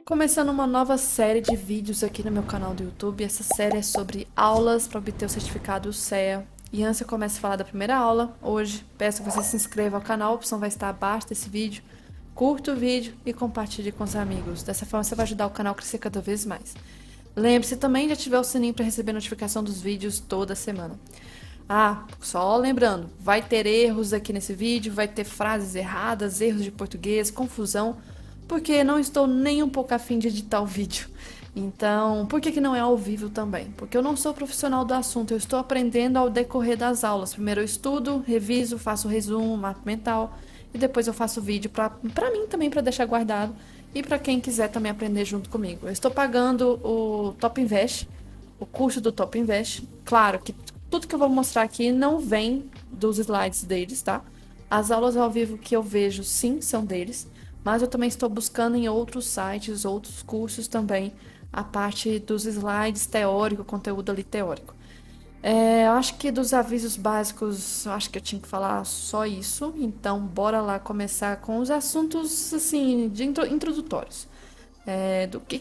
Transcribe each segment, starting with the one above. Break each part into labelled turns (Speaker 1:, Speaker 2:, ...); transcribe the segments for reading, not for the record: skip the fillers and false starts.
Speaker 1: Começando uma nova série de vídeos aqui no meu canal do YouTube. Essa série é sobre aulas para obter o certificado CEA. E antes eu começo a falar da primeira aula, hoje peço que você se inscreva ao canal, a opção vai estar abaixo desse vídeo. Curta o vídeo e compartilhe com os amigos. Dessa forma você vai ajudar o canal a crescer cada vez mais. Lembre-se também de ativar o sininho para receber notificação dos vídeos toda semana. Só lembrando, vai ter erros aqui nesse vídeo, vai ter frases erradas, erros de português, confusão, porque não estou nem um pouco afim de editar o vídeo. Então, por que não é ao vivo também? Porque eu não sou profissional do assunto, eu estou aprendendo ao decorrer das aulas. Primeiro eu estudo, reviso, faço resumo, mapa mental, e depois eu faço vídeo para mim também, para deixar guardado, e para quem quiser também aprender junto comigo. Eu estou pagando o Top Invest, o curso do Top Invest. Claro que tudo que eu vou mostrar aqui não vem dos slides deles, tá? As aulas ao vivo que eu vejo, sim, são deles, mas eu também estou buscando em outros sites, outros cursos também, a parte dos slides teórico, conteúdo ali teórico. Eu acho que dos avisos básicos, eu acho que eu tinha que falar só isso, então bora lá começar com os assuntos, assim, de introdutórios.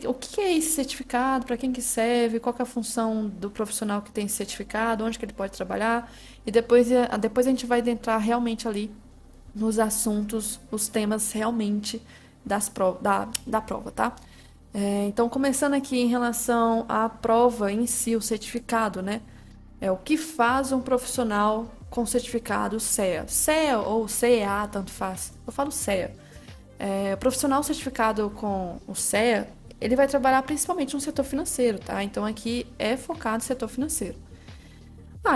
Speaker 1: O que é esse certificado, para quem que serve, qual que é a função do profissional que tem esse certificado, onde que ele pode trabalhar, e depois a gente vai adentrar realmente ali nos assuntos, os temas realmente da prova, tá? Então, começando aqui em relação à prova em si, o certificado, né? O que faz um profissional com certificado CEA? CEA ou CEA, tanto faz. Eu falo CEA. O profissional certificado com o CEA, ele vai trabalhar principalmente no setor financeiro, tá? Então aqui é focado no setor financeiro.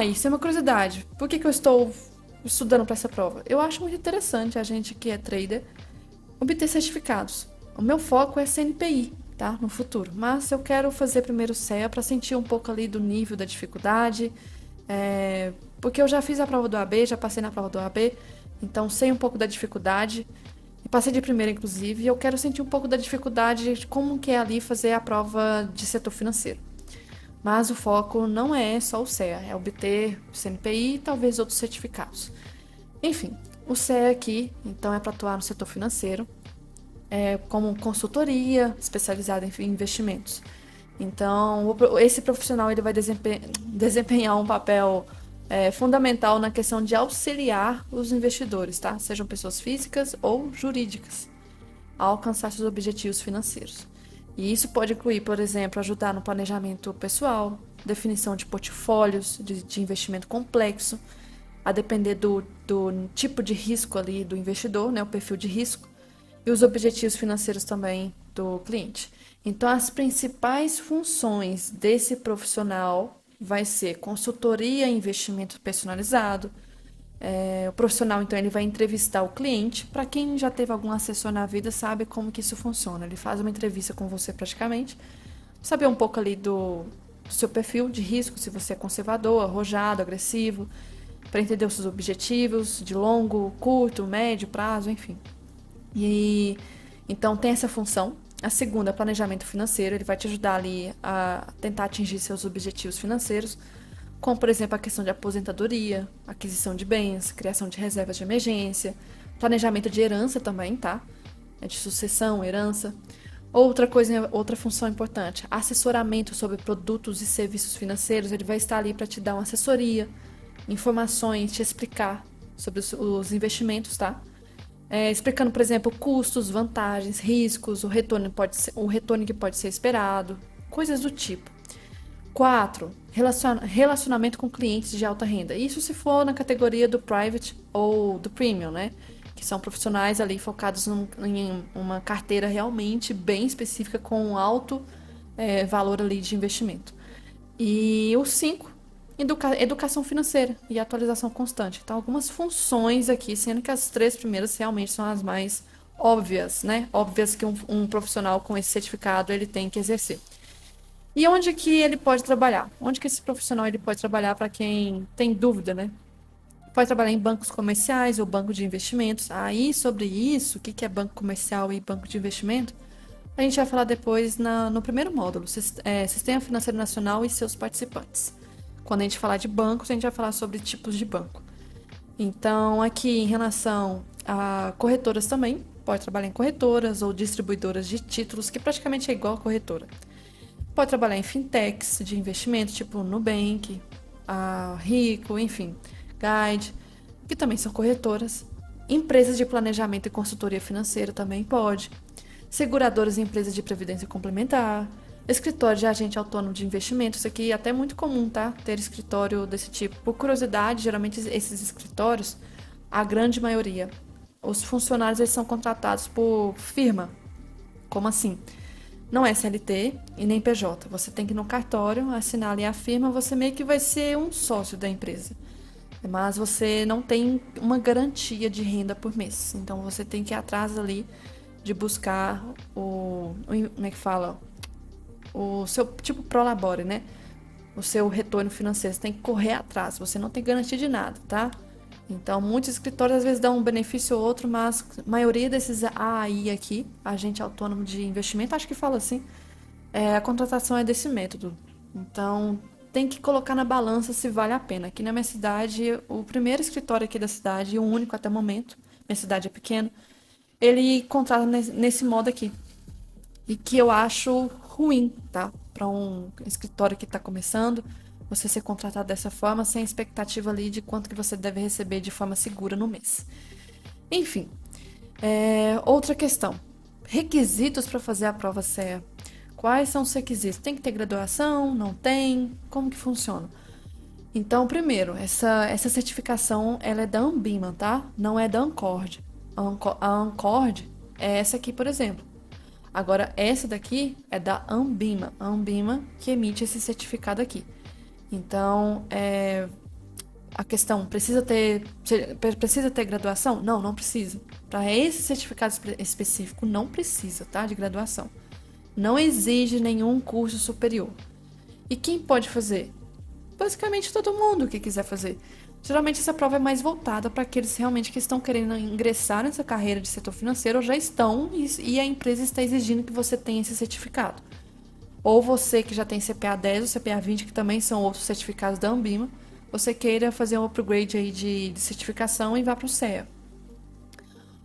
Speaker 1: Isso é uma curiosidade. Por que eu estou estudando para essa prova? Eu acho muito interessante a gente que é trader obter certificados. O meu foco é CNPI, tá? No futuro. Mas eu quero fazer primeiro CEA para sentir um pouco ali do nível da dificuldade. Porque eu já fiz a prova do AB, já passei na prova do AB, então sei um pouco da dificuldade. E passei de primeira, inclusive, e eu quero sentir um pouco da dificuldade de como que é ali fazer a prova de setor financeiro. Mas o foco não é só o CEA, é obter o CNPI e talvez outros certificados. Enfim, o CEA aqui, então, é para atuar no setor financeiro, como consultoria especializada em investimentos. Então, esse profissional ele vai desempenhar um papel fundamental na questão de auxiliar os investidores, tá? Sejam pessoas físicas ou jurídicas, a alcançar seus objetivos financeiros. E isso pode incluir, por exemplo, ajudar no planejamento pessoal, definição de portfólios de investimento complexo, a depender do tipo de risco ali do investidor, né, o perfil de risco, e os objetivos financeiros também do cliente. Então, as principais funções desse profissional vai ser consultoria em investimento personalizado. O profissional, então, ele vai entrevistar o cliente. Para quem já teve algum assessor na vida, sabe como que isso funciona. Ele faz uma entrevista com você praticamente, saber um pouco ali do seu perfil de risco, se você é conservador, arrojado, agressivo, para entender os seus objetivos de longo, curto, médio prazo, enfim. E então tem essa função. A segunda, planejamento financeiro, ele vai te ajudar ali a tentar atingir seus objetivos financeiros, como por exemplo a questão de aposentadoria, aquisição de bens, criação de reservas de emergência, planejamento de herança também, tá? De sucessão, herança. Outra função importante, assessoramento sobre produtos e serviços financeiros, ele vai estar ali para te dar uma assessoria, informações, te explicar sobre os investimentos, tá? Explicando, por exemplo, custos, vantagens, riscos, o retorno que pode ser esperado, coisas do tipo. 4. Relacionamento com clientes de alta renda. Isso se for na categoria do private ou do premium, né? Que são profissionais ali focados em uma carteira realmente bem específica com um alto valor ali de investimento. E o 5. Educação financeira e atualização constante. Então, algumas funções aqui, sendo que as 3 primeiras realmente são as mais óbvias, né? Óbvias que um profissional com esse certificado ele tem que exercer. E onde que ele pode trabalhar? Onde que esse profissional ele pode trabalhar para quem tem dúvida, né? Pode trabalhar em bancos comerciais ou banco de investimentos. Aí, sobre isso, o que é banco comercial e banco de investimento, a gente vai falar depois no primeiro módulo, Sistema Financeiro Nacional e seus participantes. Quando a gente falar de bancos, a gente vai falar sobre tipos de banco. Então, aqui em relação a corretoras também, pode trabalhar em corretoras ou distribuidoras de títulos, que praticamente é igual a corretora. Pode trabalhar em fintechs de investimento, tipo Nubank, a Rico, enfim, Guide, que também são corretoras. Empresas de planejamento e consultoria financeira também pode. Seguradoras e empresas de previdência complementar. Escritório de agente autônomo de investimento. Isso aqui é até muito comum, tá? Ter escritório desse tipo. Por curiosidade, geralmente esses escritórios, a grande maioria, os funcionários eles são contratados por firma. Como assim? Não é CLT e nem PJ. Você tem que ir no cartório, assinar ali a firma, você meio que vai ser um sócio da empresa. Mas você não tem uma garantia de renda por mês. Então você tem que ir atrás ali de buscar como é que fala? O seu tipo prolabore, né? O seu retorno financeiro. Você tem que correr atrás. Você não tem garantia de nada, tá? Então, muitos escritórios às vezes dão um benefício ou outro, mas a maioria desses AI aqui, agente autônomo de investimento, acho que fala assim, a contratação é desse método. Então, tem que colocar na balança se vale a pena. Aqui na minha cidade, o primeiro escritório aqui da cidade, e o único até o momento, minha cidade é pequena, ele contrata nesse modo aqui. E que eu acho ruim, tá? Para um escritório que está começando, você ser contratado dessa forma, sem expectativa ali de quanto que você deve receber de forma segura no mês. Enfim, outra questão. Requisitos para fazer a prova CEA. Quais são os requisitos? Tem que ter graduação? Não tem? Como que funciona? Então, primeiro, essa certificação ela é da Ambima, tá? Não é da Ancord. A Ancord é essa aqui, por exemplo. Agora, essa daqui é da Ambima. A Ambima que emite esse certificado aqui. Então, a questão, precisa ter graduação? Não, não precisa. Para esse certificado específico, não precisa, tá? De graduação. Não exige nenhum curso superior. E quem pode fazer? Basicamente todo mundo que quiser fazer. Geralmente essa prova é mais voltada para aqueles realmente que estão querendo ingressar nessa carreira de setor financeiro ou já estão e a empresa está exigindo que você tenha esse certificado. Ou você que já tem CPA 10 ou CPA 20, que também são outros certificados da Ambima, você queira fazer um upgrade aí de certificação e vá para o CEA.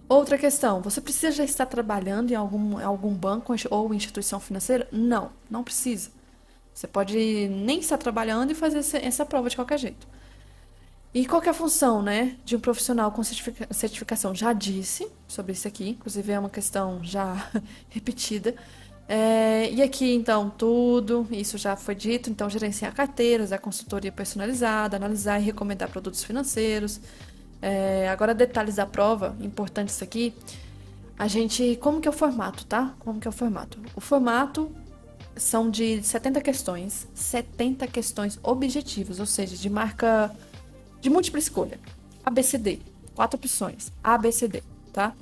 Speaker 1: Outra questão, você precisa já estar trabalhando em algum banco ou instituição financeira? Não, não precisa. Você pode nem estar trabalhando e fazer essa prova de qualquer jeito. E qual que é a função, né, de um profissional com certificação? Já disse sobre isso aqui, inclusive é uma questão já repetida. E aqui, então, tudo isso já foi dito. Então, gerenciar carteiras, a consultoria personalizada, analisar e recomendar produtos financeiros. Agora, detalhes da prova, importante isso aqui. Como que é o formato, tá? Como que é o formato? O formato são de 70 questões objetivas, ou seja, de marca de múltipla escolha. ABCD, 4 opções, ABCD, tá?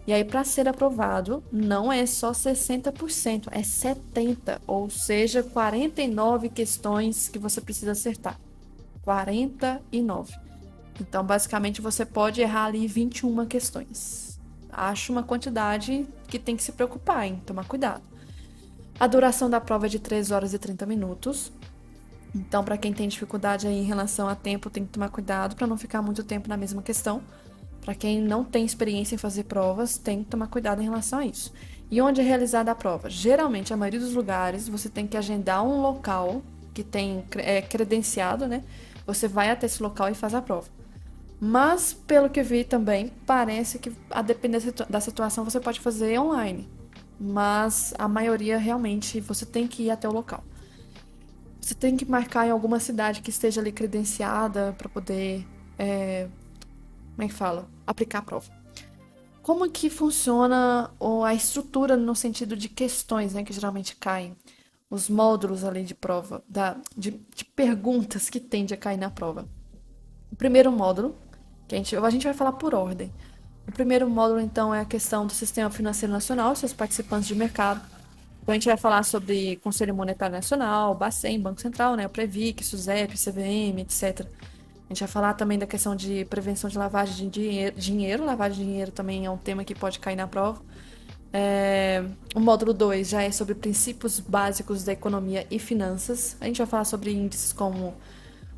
Speaker 1: E aí, para ser aprovado, não é só 60%, é 70%, ou seja, 49 questões que você precisa acertar. 49. Então, basicamente, você pode errar ali 21 questões. Acho uma quantidade que tem que se preocupar, hein? Tomar cuidado. A duração da prova é de 3 horas e 30 minutos. Então, para quem tem dificuldade aí em relação a tempo, tem que tomar cuidado para não ficar muito tempo na mesma questão. Para quem não tem experiência em fazer provas, tem que tomar cuidado em relação a isso. E onde é realizada a prova? Geralmente, a maioria dos lugares, você tem que agendar um local que tem credenciado, né? Você vai até esse local e faz a prova. Mas, pelo que vi também, parece que, a depender da situação, você pode fazer online. Mas, a maioria, realmente, você tem que ir até o local. Você tem que marcar em alguma cidade que esteja ali credenciada para poder... como é que fala? Aplicar a prova. Como que funciona a estrutura no sentido de questões, né, que geralmente caem? Os módulos ali de prova, de perguntas que tende a cair na prova. O primeiro módulo, que a gente vai falar por ordem. O primeiro módulo, então, é a questão do Sistema Financeiro Nacional, seus participantes de mercado. Então, a gente vai falar sobre Conselho Monetário Nacional, Bacen, Banco Central, né, o Previc, SUSEP, CVM, etc. A gente vai falar também da questão de prevenção de lavagem de dinheiro. Lavagem de dinheiro também é um tema que pode cair na prova. O módulo 2 já é sobre princípios básicos da economia e finanças. A gente vai falar sobre índices como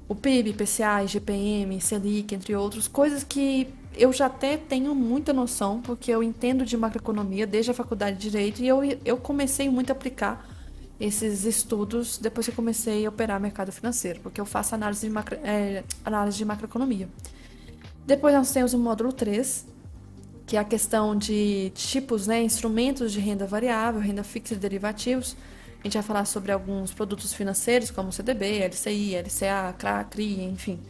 Speaker 1: o PIB, IPCA, IGPM, Selic, entre outros. Coisas que eu já até tenho muita noção, porque eu entendo de macroeconomia desde a faculdade de Direito e eu comecei muito a aplicar esses estudos depois que eu comecei a operar mercado financeiro, porque eu faço análise de macroeconomia. Depois nós temos o módulo 3, que é a questão de tipos, né, instrumentos de renda variável, renda fixa e derivativos. A gente vai falar sobre alguns produtos financeiros, como CDB, LCI, LCA, CRA, CRI, enfim.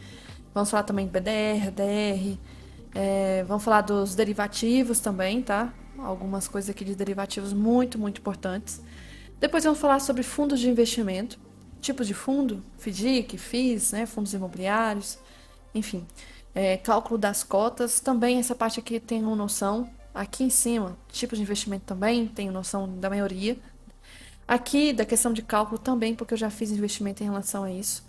Speaker 1: Vamos falar também de BDR, DR. Vamos falar dos derivativos também, tá? Algumas coisas aqui de derivativos muito, muito importantes. Depois vamos falar sobre fundos de investimento, tipos de fundo, FDIC, FIIs, né, fundos imobiliários, enfim. Cálculo das cotas, também essa parte aqui tenho noção. Aqui em cima, tipos de investimento também, tenho noção da maioria. Aqui, da questão de cálculo também, porque eu já fiz investimento em relação a isso.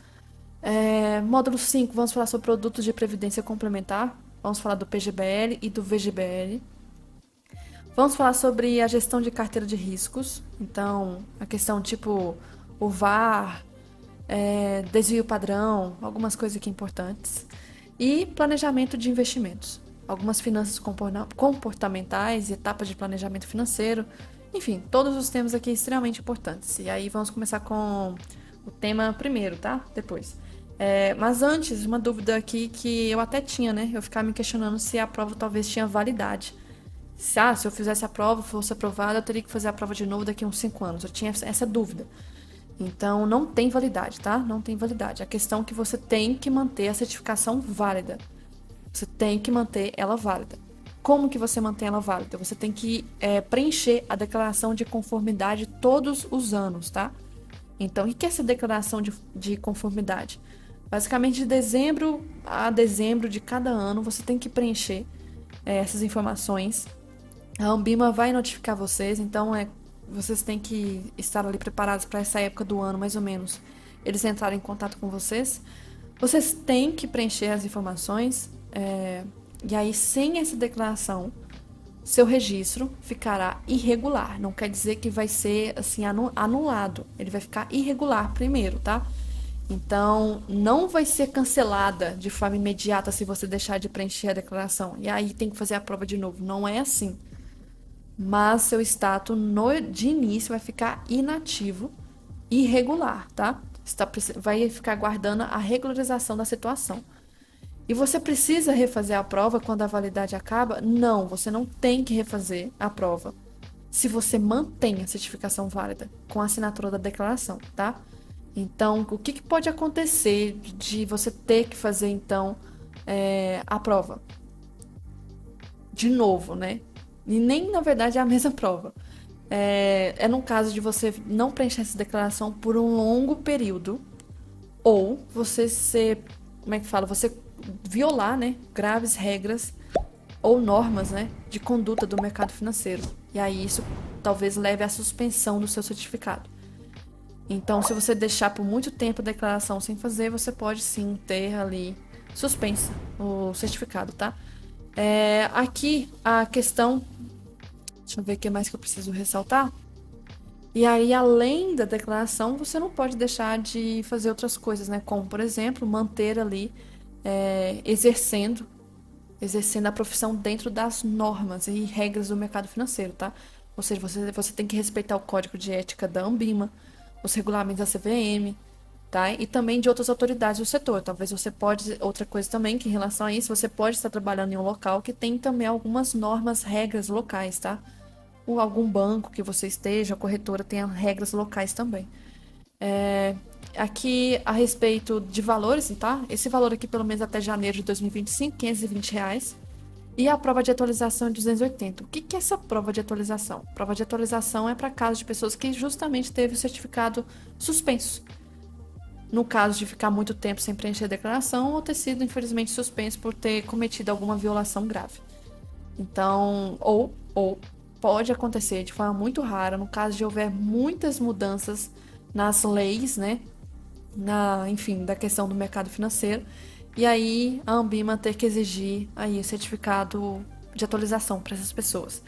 Speaker 1: Módulo 5, vamos falar sobre produtos de previdência complementar. Vamos falar do PGBL e do VGBL. Vamos falar sobre a gestão de carteira de riscos. Então, a questão tipo o VaR, desvio padrão, algumas coisas aqui importantes. E planejamento de investimentos. Algumas finanças comportamentais e etapas de planejamento financeiro. Enfim, todos os temas aqui extremamente importantes. E aí vamos começar com o tema primeiro, tá? Depois. Mas antes, uma dúvida aqui que eu até tinha, né? Eu ficava me questionando se a prova talvez tinha validade. Se eu fizesse a prova, fosse aprovada, eu teria que fazer a prova de novo daqui a uns 5 anos. Eu tinha essa dúvida. Então, não tem validade, tá? Não tem validade. A questão é que você tem que manter a certificação válida. Você tem que manter ela válida. Como que você mantém ela válida? Você tem que preencher a declaração de conformidade todos os anos, tá? Então, o que é essa declaração de conformidade? Basicamente, de dezembro a dezembro de cada ano, você tem que preencher essas informações. A Anbima vai notificar vocês, então vocês têm que estar ali preparados para essa época do ano, mais ou menos. Eles entrarem em contato com vocês. Vocês têm que preencher as informações, e aí, sem essa declaração, seu registro ficará irregular. Não quer dizer que vai ser assim anulado. Ele vai ficar irregular primeiro, tá? Então, não vai ser cancelada de forma imediata se você deixar de preencher a declaração. E aí tem que fazer a prova de novo. Não é assim. Mas seu status de início vai ficar inativo, irregular, tá? Vai ficar aguardando a regularização da situação. E você precisa refazer a prova quando a validade acaba? Não, você não tem que refazer a prova se você mantém a certificação válida com a assinatura da declaração, tá? Então, o que pode acontecer de você ter que fazer, então, a prova? De novo, né? E nem, na verdade, é a mesma prova. No caso de você não preencher essa declaração por um longo período, ou você ser, como é que fala? Você violar, né, graves regras ou normas, né, de conduta do mercado financeiro. E aí isso talvez leve à suspensão do seu certificado. Então, se você deixar por muito tempo a declaração sem fazer, você pode sim ter ali suspensa o certificado, tá? Aqui a questão, deixa eu ver o que mais que eu preciso ressaltar. E aí, além da declaração, você não pode deixar de fazer outras coisas, né? Como, por exemplo, manter ali exercendo a profissão dentro das normas e regras do mercado financeiro, tá? Ou seja, você tem que respeitar o código de ética da Anbima, os regulamentos da CVM, tá? E também de outras autoridades do setor. Talvez você pode, outra coisa também, que em relação a isso, você pode estar trabalhando em um local que tem também algumas normas, regras locais, tá? Ou algum banco que você esteja, a corretora tem regras locais também. Aqui a respeito de valores, tá? Esse valor aqui pelo menos até janeiro de 2025, R$ 520. E a prova de atualização é 280. O que é essa prova de atualização? Prova de atualização é para casos de pessoas que justamente teve o certificado suspenso. No caso de ficar muito tempo sem preencher a declaração ou ter sido, infelizmente, suspenso por ter cometido alguma violação grave. Então, ou pode acontecer de forma muito rara, no caso de houver muitas mudanças nas leis, né? Enfim, da questão do mercado financeiro. E aí a Anbima ter que exigir aí o certificado de atualização para essas pessoas.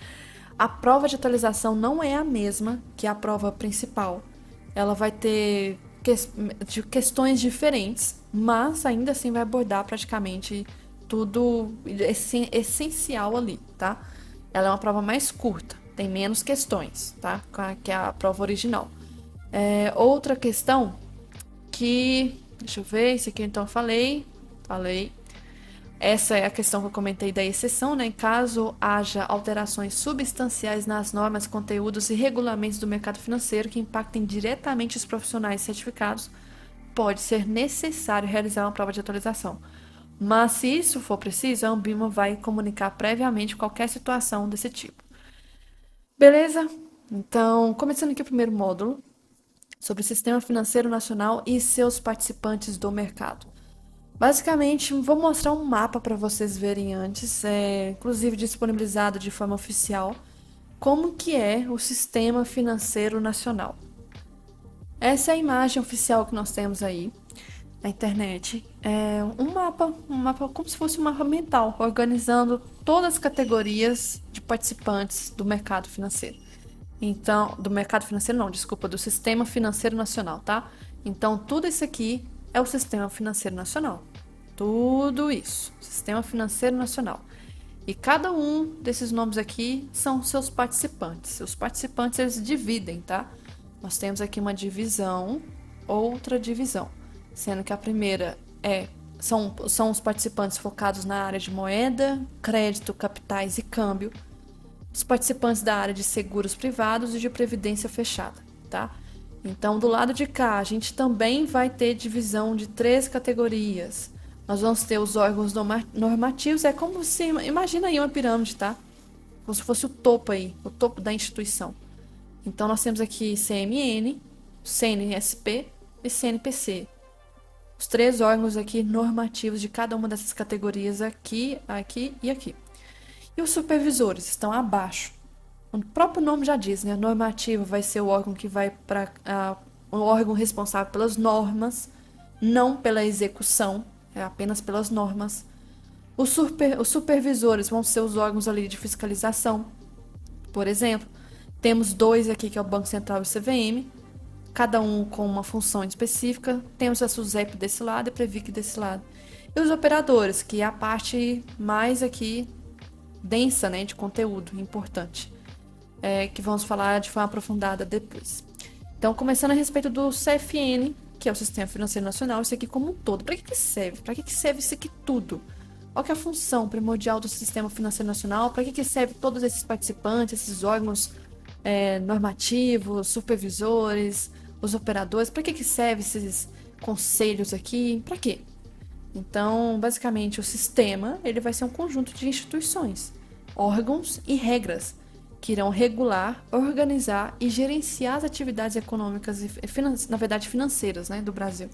Speaker 1: A prova de atualização não é a mesma que a prova principal. Ela vai ter questões diferentes, mas ainda assim vai abordar praticamente tudo essencial ali, tá? Ela é uma prova mais curta, tem menos questões, tá? Que a prova original. Outra questão deixa eu ver, isso aqui então eu falei. Essa é a questão que eu comentei da exceção, né? Caso haja alterações substanciais nas normas, conteúdos e regulamentos do mercado financeiro que impactem diretamente os profissionais certificados, pode ser necessário realizar uma prova de atualização. Mas se isso for preciso, a Anbima vai comunicar previamente qualquer situação desse tipo. Beleza? Então, começando aqui o primeiro módulo, sobre o Sistema Financeiro Nacional e seus participantes do mercado. Basicamente, vou mostrar um mapa para vocês verem antes, inclusive disponibilizado de forma oficial, como que é o Sistema Financeiro Nacional. Essa é a imagem oficial que nós temos aí na internet. É um mapa como se fosse um mapa mental, organizando todas as categorias de participantes do mercado financeiro. Então, do mercado financeiro não, desculpa, do Sistema Financeiro Nacional, tá? Então, tudo isso aqui é o Sistema Financeiro Nacional. Tudo isso, Sistema Financeiro Nacional. E cada um desses nomes aqui são seus participantes. Os participantes, eles dividem, tá? Nós temos aqui uma divisão, outra divisão. Sendo que a primeira são os participantes focados na área de moeda, crédito, capitais e câmbio. Os participantes da área de seguros privados e de previdência fechada, tá? Então, do lado de cá, a gente também vai ter divisão de 3 categorias. Nós vamos ter os órgãos normativos, é como se, imagina aí uma pirâmide, tá? Como se fosse o topo aí, o topo da instituição. Então, nós temos aqui CMN, CNSP e CNPC. Os 3 órgãos aqui normativos de cada uma dessas categorias aqui, aqui e aqui. E os supervisores estão abaixo. O próprio nome já diz, né? Normativo vai ser o órgão que vai para o órgão responsável pelas normas, não pela execução, é apenas pelas normas. Os supervisores vão ser os órgãos ali de fiscalização. Por exemplo, temos 2 aqui, que é o Banco Central e o CVM, cada um com uma função específica. Temos a SUSEP desse lado e a Previc desse lado. E os operadores, que é a parte mais aqui densa, né, de conteúdo importante, que vamos falar de forma aprofundada depois. Então, começando a respeito do CFN, que é o Sistema Financeiro Nacional, isso aqui como um todo. Para que serve? Para que serve isso aqui tudo? Qual que é a função primordial do Sistema Financeiro Nacional? Para que serve todos esses participantes, esses órgãos normativos, supervisores, os operadores? Para que serve esses conselhos aqui? Para quê? Então, basicamente, o sistema ele vai ser um conjunto de instituições, órgãos e regras que irão regular, organizar e gerenciar as atividades econômicas e, na verdade, financeiras, né, do Brasil.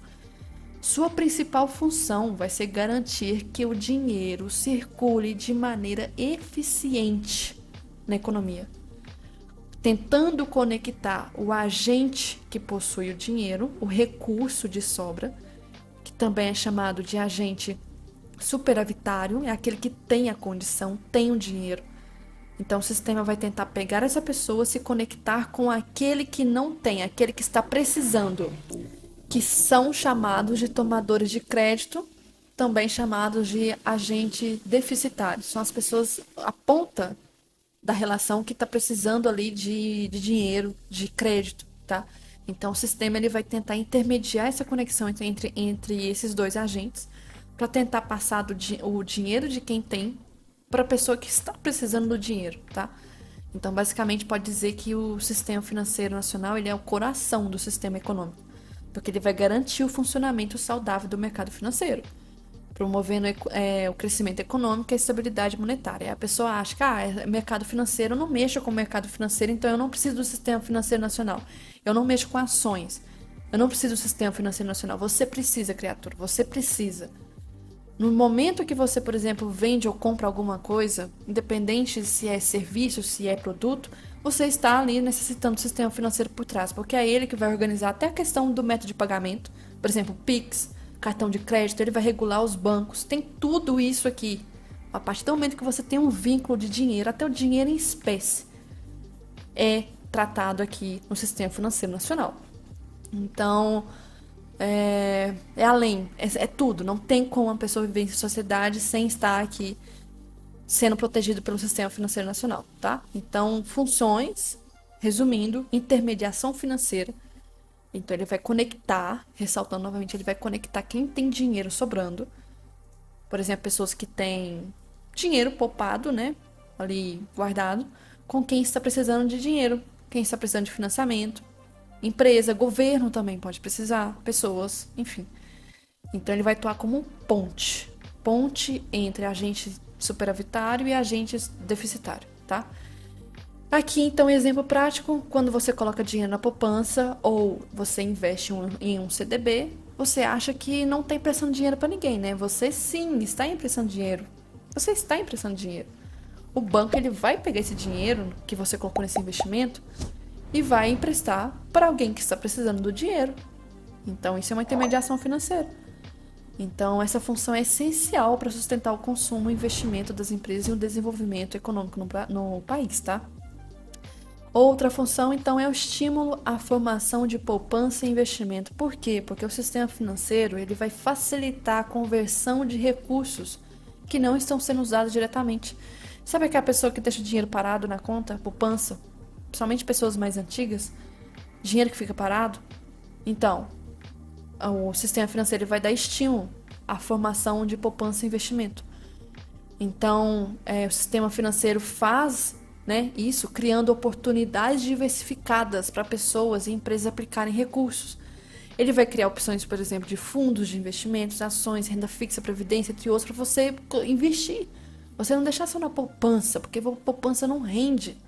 Speaker 1: Sua principal função vai ser garantir que o dinheiro circule de maneira eficiente na economia, tentando conectar o agente que possui o dinheiro, o recurso de sobra, que também é chamado de agente superavitário, é aquele que tem a condição, tem o dinheiro. Então o sistema vai tentar pegar essa pessoa, se conectar com aquele que não tem, aquele que está precisando, que são chamados de tomadores de crédito, também chamados de agente deficitário. São as pessoas, a ponta da relação que está precisando ali de dinheiro, de crédito, tá? Então o sistema ele vai tentar intermediar essa conexão entre esses 2 agentes para tentar passar o dinheiro de quem tem para a pessoa que está precisando do dinheiro, tá? Então, basicamente, pode dizer que o Sistema Financeiro Nacional ele é o coração do sistema econômico, porque ele vai garantir o funcionamento saudável do mercado financeiro, promovendo o crescimento econômico e a estabilidade monetária. A pessoa acha que mercado financeiro, eu não mexo com o mercado financeiro, então eu não preciso do Sistema Financeiro Nacional. Eu não mexo com ações. Eu não preciso do Sistema Financeiro Nacional. Você precisa, criatura, você precisa. No momento que você, por exemplo, vende ou compra alguma coisa, independente se é serviço, se é produto, você está ali necessitando do sistema financeiro por trás, porque é ele que vai organizar até a questão do método de pagamento. Por exemplo, Pix, cartão de crédito, ele vai regular os bancos, tem tudo isso aqui. A partir do momento que você tem um vínculo de dinheiro, até o dinheiro em espécie é tratado aqui no Sistema Financeiro Nacional. Então, é além, é tudo. Não tem como uma pessoa viver em sociedade sem estar aqui sendo protegido pelo sistema financeiro nacional, tá? Então, funções, resumindo, intermediação financeira. Então, ele vai conectar, ressaltando novamente, ele vai conectar quem tem dinheiro sobrando. Por exemplo, pessoas que têm dinheiro poupado, né? Ali guardado, com quem está precisando de dinheiro, quem está precisando de financiamento. Empresa, governo também pode precisar, pessoas, enfim. Então ele vai atuar como ponte. Ponte entre agente superavitário e agente deficitário, tá? Aqui, então, exemplo prático, quando você coloca dinheiro na poupança ou você investe em um CDB, você acha que não está emprestando dinheiro para ninguém, né? Você sim está emprestando dinheiro. Você está emprestando dinheiro. O banco ele vai pegar esse dinheiro que você colocou nesse investimento e vai emprestar para alguém que está precisando do dinheiro. Então, isso é uma intermediação financeira. Então, essa função é essencial para sustentar o consumo, o investimento das empresas e o desenvolvimento econômico no país, tá? Outra função, então, é o estímulo à formação de poupança e investimento. Por quê? Porque o sistema financeiro ele vai facilitar a conversão de recursos que não estão sendo usados diretamente. Sabe aquela pessoa que deixa o dinheiro parado na conta, poupança? Principalmente pessoas mais antigas, dinheiro que fica parado. Então, o sistema financeiro vai dar estímulo à formação de poupança e investimento. Então, o sistema financeiro faz, né, isso, criando oportunidades diversificadas para pessoas e empresas aplicarem recursos. Ele vai criar opções, por exemplo, de fundos de investimentos, ações, renda fixa, previdência, entre outros, para você investir. Você não deixar só na poupança, porque a poupança não rende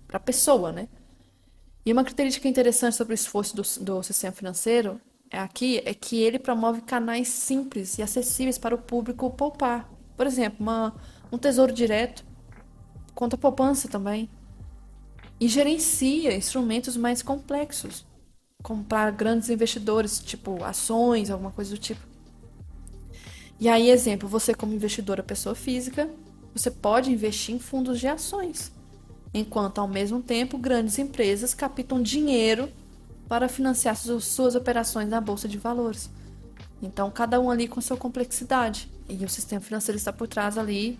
Speaker 1: para a pessoa, né? E uma característica interessante sobre o esforço do sistema financeiro é que ele promove canais simples e acessíveis para o público poupar. Por exemplo, um tesouro direto, conta poupança também. E gerencia instrumentos mais complexos, como para grandes investidores, tipo ações, alguma coisa do tipo. E aí, exemplo, você como investidora pessoa física, você pode investir em fundos de ações, enquanto ao mesmo tempo grandes empresas captam dinheiro para financiar suas operações na bolsa de valores. Então, cada um ali com sua complexidade. E o sistema financeiro está por trás ali,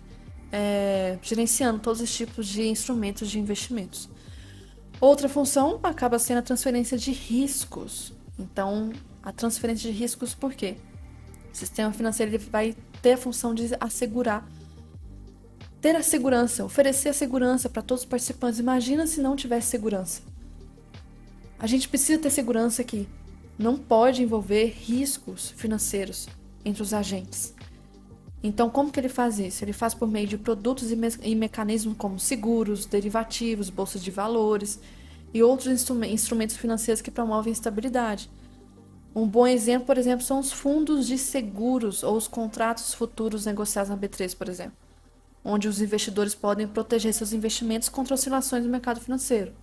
Speaker 1: gerenciando todos os tipos de instrumentos de investimentos. Outra função acaba sendo a transferência de riscos. Então, a transferência de riscos por quê? O sistema financeiro ele vai ter a função de assegurar, ter a segurança, oferecer a segurança para todos os participantes. Imagina se não tivesse segurança. A gente precisa ter segurança aqui. Não pode envolver riscos financeiros entre os agentes. Então, como que ele faz isso? Ele faz por meio de produtos e mecanismos como seguros, derivativos, bolsas de valores e outros instrumentos financeiros que promovem estabilidade. Um bom exemplo, por exemplo, são os fundos de seguros ou os contratos futuros negociados na B3, por exemplo, onde os investidores podem proteger seus investimentos contra oscilações do mercado financeiro.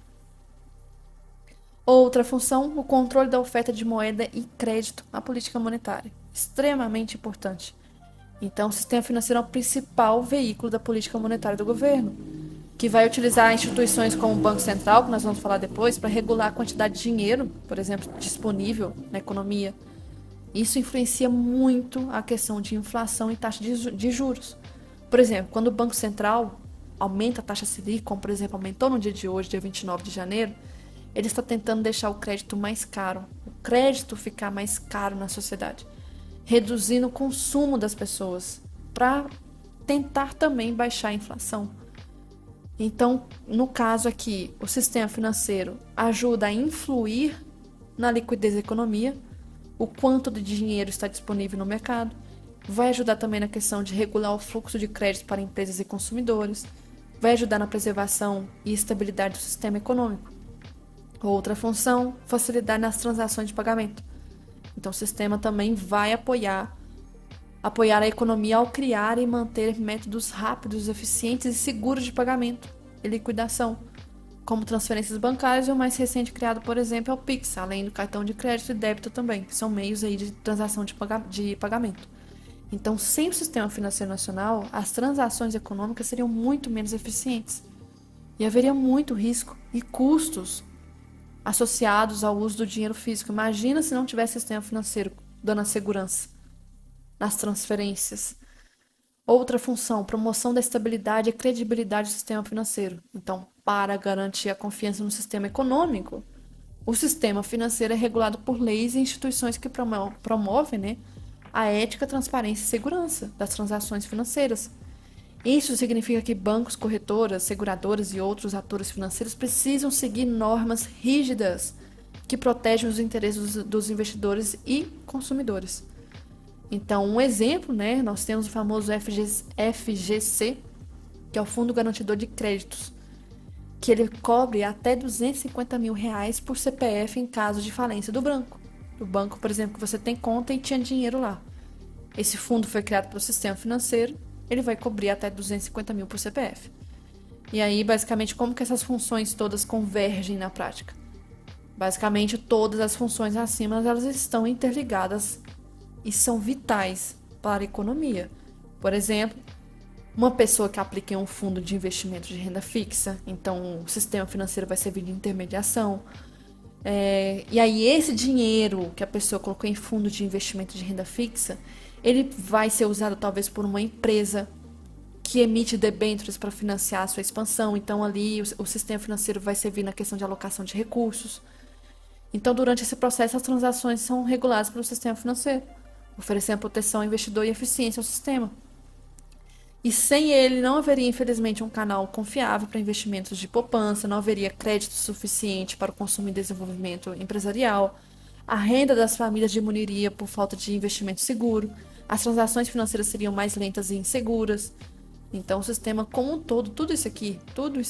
Speaker 1: Outra função, o controle da oferta de moeda e crédito na política monetária. Extremamente importante. Então, o sistema financeiro é o principal veículo da política monetária do governo, que vai utilizar instituições como o Banco Central, que nós vamos falar depois, para regular a quantidade de dinheiro, por exemplo, disponível na economia. Isso influencia muito a questão de inflação e taxa de juros. Por exemplo, quando o Banco Central aumenta a taxa Selic, como por exemplo aumentou no dia de hoje, dia 29 de janeiro, ele está tentando deixar o crédito mais caro, o crédito ficar mais caro na sociedade, reduzindo o consumo das pessoas, para tentar também baixar a inflação. Então, no caso aqui, o sistema financeiro ajuda a influir na liquidez da economia, o quanto de dinheiro está disponível no mercado, vai ajudar também na questão de regular o fluxo de crédito para empresas e consumidores, vai ajudar na preservação e estabilidade do sistema econômico. Outra função, facilidade nas transações de pagamento. Então, o sistema também vai apoiar a economia ao criar e manter métodos rápidos, eficientes e seguros de pagamento e liquidação, como transferências bancárias e o mais recente criado, por exemplo, é o Pix, além do cartão de crédito e débito também, que são meios aí de transação de pagamento. Então, sem o sistema financeiro nacional, as transações econômicas seriam muito menos eficientes e haveria muito risco e custos associados ao uso do dinheiro físico. Imagina se não tivesse sistema financeiro dando a segurança nas transferências. Outra função, promoção da estabilidade e credibilidade do sistema financeiro. Então, para garantir a confiança no sistema econômico, o sistema financeiro é regulado por leis e instituições que promovem, né, a ética, transparência e segurança das transações financeiras. Isso significa que bancos, corretoras, seguradoras e outros atores financeiros precisam seguir normas rígidas que protegem os interesses dos investidores e consumidores. Então, um exemplo, né, nós temos o famoso FGC, que é o Fundo Garantidor de Créditos, que ele cobre até R$ 250 mil por CPF em caso de falência do banco. Do banco, por exemplo, que você tem conta e tinha dinheiro lá. Esse fundo foi criado pelo sistema financeiro, ele vai cobrir até 250 mil por CPF. E aí, basicamente, como que essas funções todas convergem na prática? Basicamente, todas as funções acima, elas estão interligadas e são vitais para a economia. Por exemplo, uma pessoa que aplica em um fundo de investimento de renda fixa, então o sistema financeiro vai servir de intermediação. E aí esse dinheiro que a pessoa colocou em fundo de investimento de renda fixa, ele vai ser usado talvez por uma empresa que emite debêntures para financiar a sua expansão. Então ali o sistema financeiro vai servir na questão de alocação de recursos. Então durante esse processo as transações são reguladas pelo sistema financeiro, oferecendo proteção ao investidor e eficiência ao sistema. E sem ele não haveria, infelizmente, um canal confiável para investimentos de poupança, não haveria crédito suficiente para o consumo e desenvolvimento empresarial, a renda das famílias diminuiria por falta de investimento seguro, as transações financeiras seriam mais lentas e inseguras. Então, o sistema como um todo, tudo isso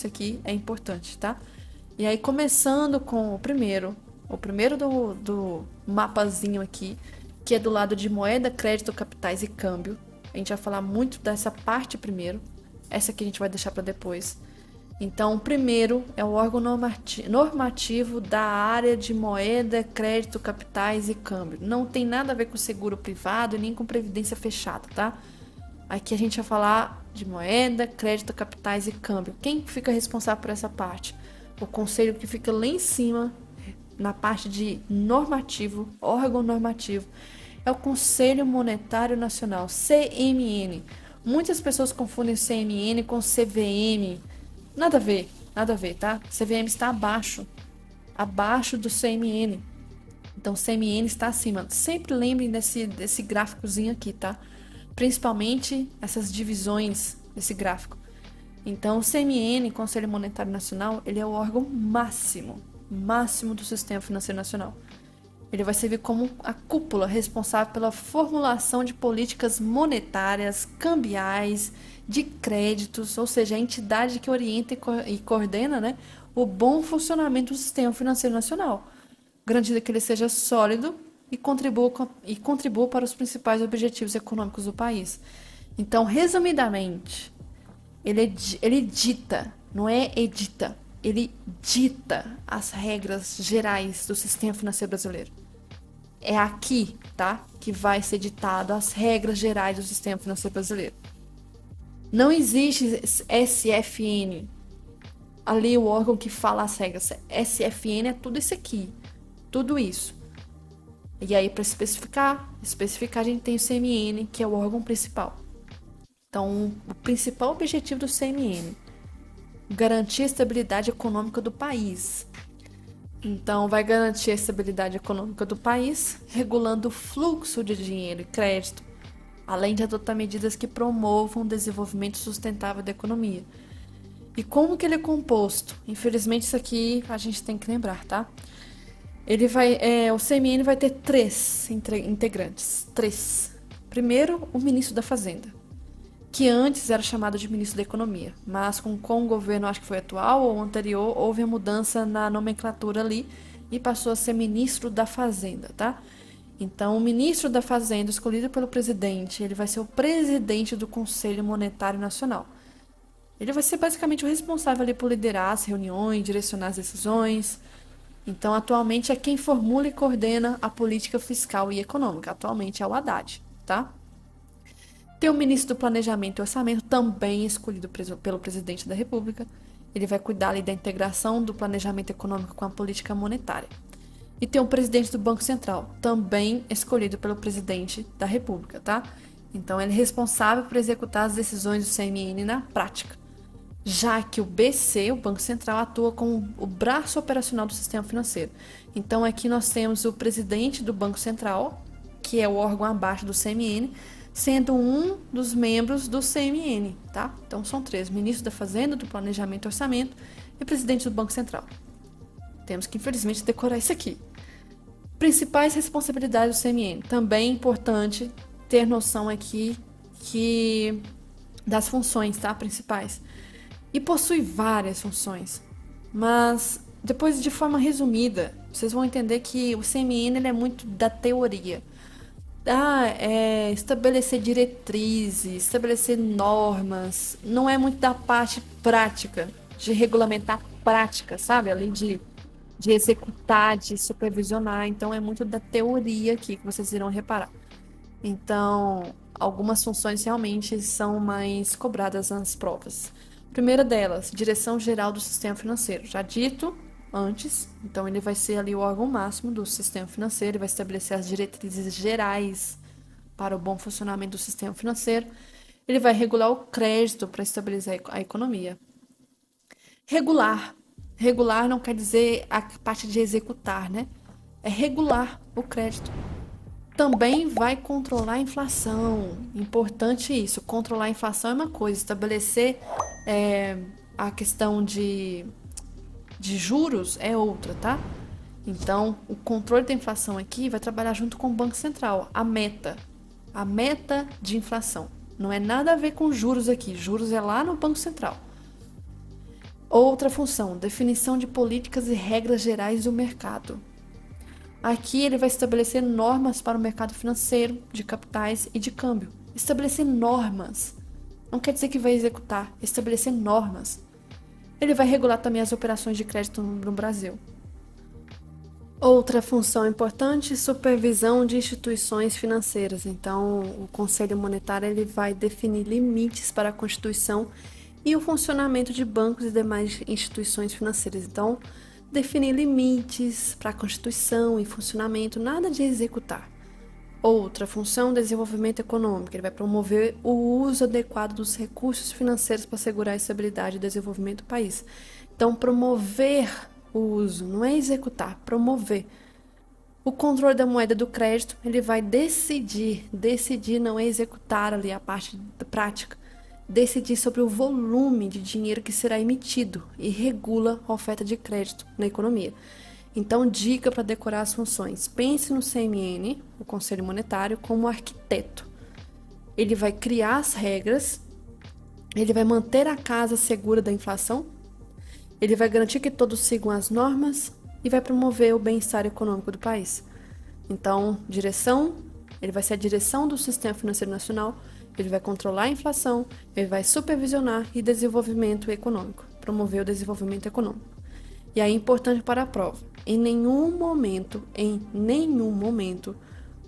Speaker 1: aqui é importante, tá? E aí, começando com o primeiro do mapazinho aqui, que é do lado de moeda, crédito, capitais e câmbio. A gente vai falar muito dessa parte primeiro. Essa aqui a gente vai deixar para depois. Então, o primeiro é o órgão normativo da área de moeda, crédito, capitais e câmbio. Não tem nada a ver com seguro privado e nem com previdência fechada, tá? Aqui a gente vai falar de moeda, crédito, capitais e câmbio. Quem fica responsável por essa parte? O conselho que fica lá em cima, na parte de normativo, órgão normativo, é o Conselho Monetário Nacional, CMN. Muitas pessoas confundem CMN com CVM. Nada a ver, tá? CVM está abaixo do CMN. Então, CMN está acima. Sempre lembrem desse gráficozinho aqui, tá? Principalmente essas divisões desse gráfico. Então, o CMN, Conselho Monetário Nacional, ele é o órgão máximo do Sistema Financeiro Nacional. Ele vai servir como a cúpula responsável pela formulação de políticas monetárias, cambiais, de créditos, ou seja, a entidade que orienta e coordena, né, o bom funcionamento do sistema financeiro nacional, garantindo que ele seja sólido e contribua para os principais objetivos econômicos do país. Então, resumidamente, ele dita, não é edita, ele dita as regras gerais do sistema financeiro brasileiro. É aqui, tá, que vai ser ditado as regras gerais do sistema financeiro brasileiro. Não existe SFN, ali o órgão que fala as regras. SFN é tudo isso aqui, tudo isso. E aí, para especificar, a gente tem o CMN, que é o órgão principal. Então, o principal objetivo do CMN, garantir a estabilidade econômica do país. Então, vai garantir a estabilidade econômica do país, regulando o fluxo de dinheiro e crédito, além de adotar medidas que promovam o desenvolvimento sustentável da economia. E como que ele é composto? Infelizmente, isso aqui a gente tem que lembrar, tá? O CMN vai ter 3 integrantes. 3. Primeiro, o ministro da Fazenda, que antes era chamado de ministro da Economia, mas com o governo, acho que foi atual ou anterior, houve a mudança na nomenclatura ali e passou a ser ministro da Fazenda, tá? Então, o ministro da Fazenda, escolhido pelo presidente, ele vai ser o presidente do Conselho Monetário Nacional. Ele vai ser basicamente o responsável ali por liderar as reuniões, direcionar as decisões. Então, atualmente é quem formula e coordena a política fiscal e econômica. Atualmente é o Haddad, tá? Tem o ministro do Planejamento e Orçamento, também escolhido pelo presidente da República, Ele vai cuidar ali da integração do planejamento econômico com a política monetária. E tem o presidente do Banco Central, também escolhido pelo presidente da República, tá? Então, ele é responsável por executar as decisões do CMN na prática, já que o BC, o Banco Central, atua como o braço operacional do sistema financeiro. Então, aqui nós temos o presidente do Banco Central, que é o órgão abaixo do CMN, sendo um dos membros do CMN, tá? Então, são três: ministro da Fazenda, do Planejamento e Orçamento e presidente do Banco Central. Temos que, infelizmente, decorar isso aqui. Principais responsabilidades do CMN. Também é importante ter noção aqui das funções, tá? Principais. E possui várias funções. Mas, depois, de forma resumida, vocês vão entender que o CMN ele é muito da teoria. Estabelecer diretrizes, estabelecer normas. Não é muito da parte prática, de regulamentar prática, sabe? Além de executar, de supervisionar. Então, é muito da teoria aqui que vocês irão reparar. Então, algumas funções realmente são mais cobradas nas provas. Primeira delas, direção geral do sistema financeiro. Já dito antes, então ele vai ser ali o órgão máximo do sistema financeiro, ele vai estabelecer as diretrizes gerais para o bom funcionamento do sistema financeiro. Ele vai regular o crédito para estabilizar a economia. Regular. Regular não quer dizer a parte de executar, né? É regular o crédito. Também vai controlar a inflação. Importante isso. Controlar a inflação é uma coisa. Estabelecer a questão de juros é outra, tá? Então, o controle da inflação aqui vai trabalhar junto com o Banco Central. A meta de inflação. Não é nada a ver com juros aqui. Juros é lá no Banco Central. Outra função, definição de políticas e regras gerais do mercado. Aqui ele vai estabelecer normas para o mercado financeiro, de capitais e de câmbio. Estabelecer normas. Não quer dizer que vai executar, estabelecer normas. Ele vai regular também as operações de crédito no Brasil. Outra função importante, supervisão de instituições financeiras. Então, o Conselho Monetário ele vai definir limites para a Constituição e o funcionamento de bancos e demais instituições financeiras. Então, definir limites para a Constituição e funcionamento, nada de executar. Outra função, desenvolvimento econômico. Ele vai promover o uso adequado dos recursos financeiros para assegurar a estabilidade e desenvolvimento do país. Então, promover o uso, não é executar, promover. O controle da moeda do crédito, ele vai decidir não é executar ali a parte da prática, decidir sobre o volume de dinheiro que será emitido e regula a oferta de crédito na economia. Então, dica para decorar as funções. Pense no CMN, o Conselho Monetário, como arquiteto. Ele vai criar as regras, ele vai manter a casa segura da inflação, ele vai garantir que todos sigam as normas e vai promover o bem-estar econômico do país. Então, direção, ele vai ser a direção do Sistema Financeiro Nacional, ele vai controlar a inflação, ele vai supervisionar e desenvolvimento econômico, promover o desenvolvimento econômico. E aí, importante para a prova, em nenhum momento,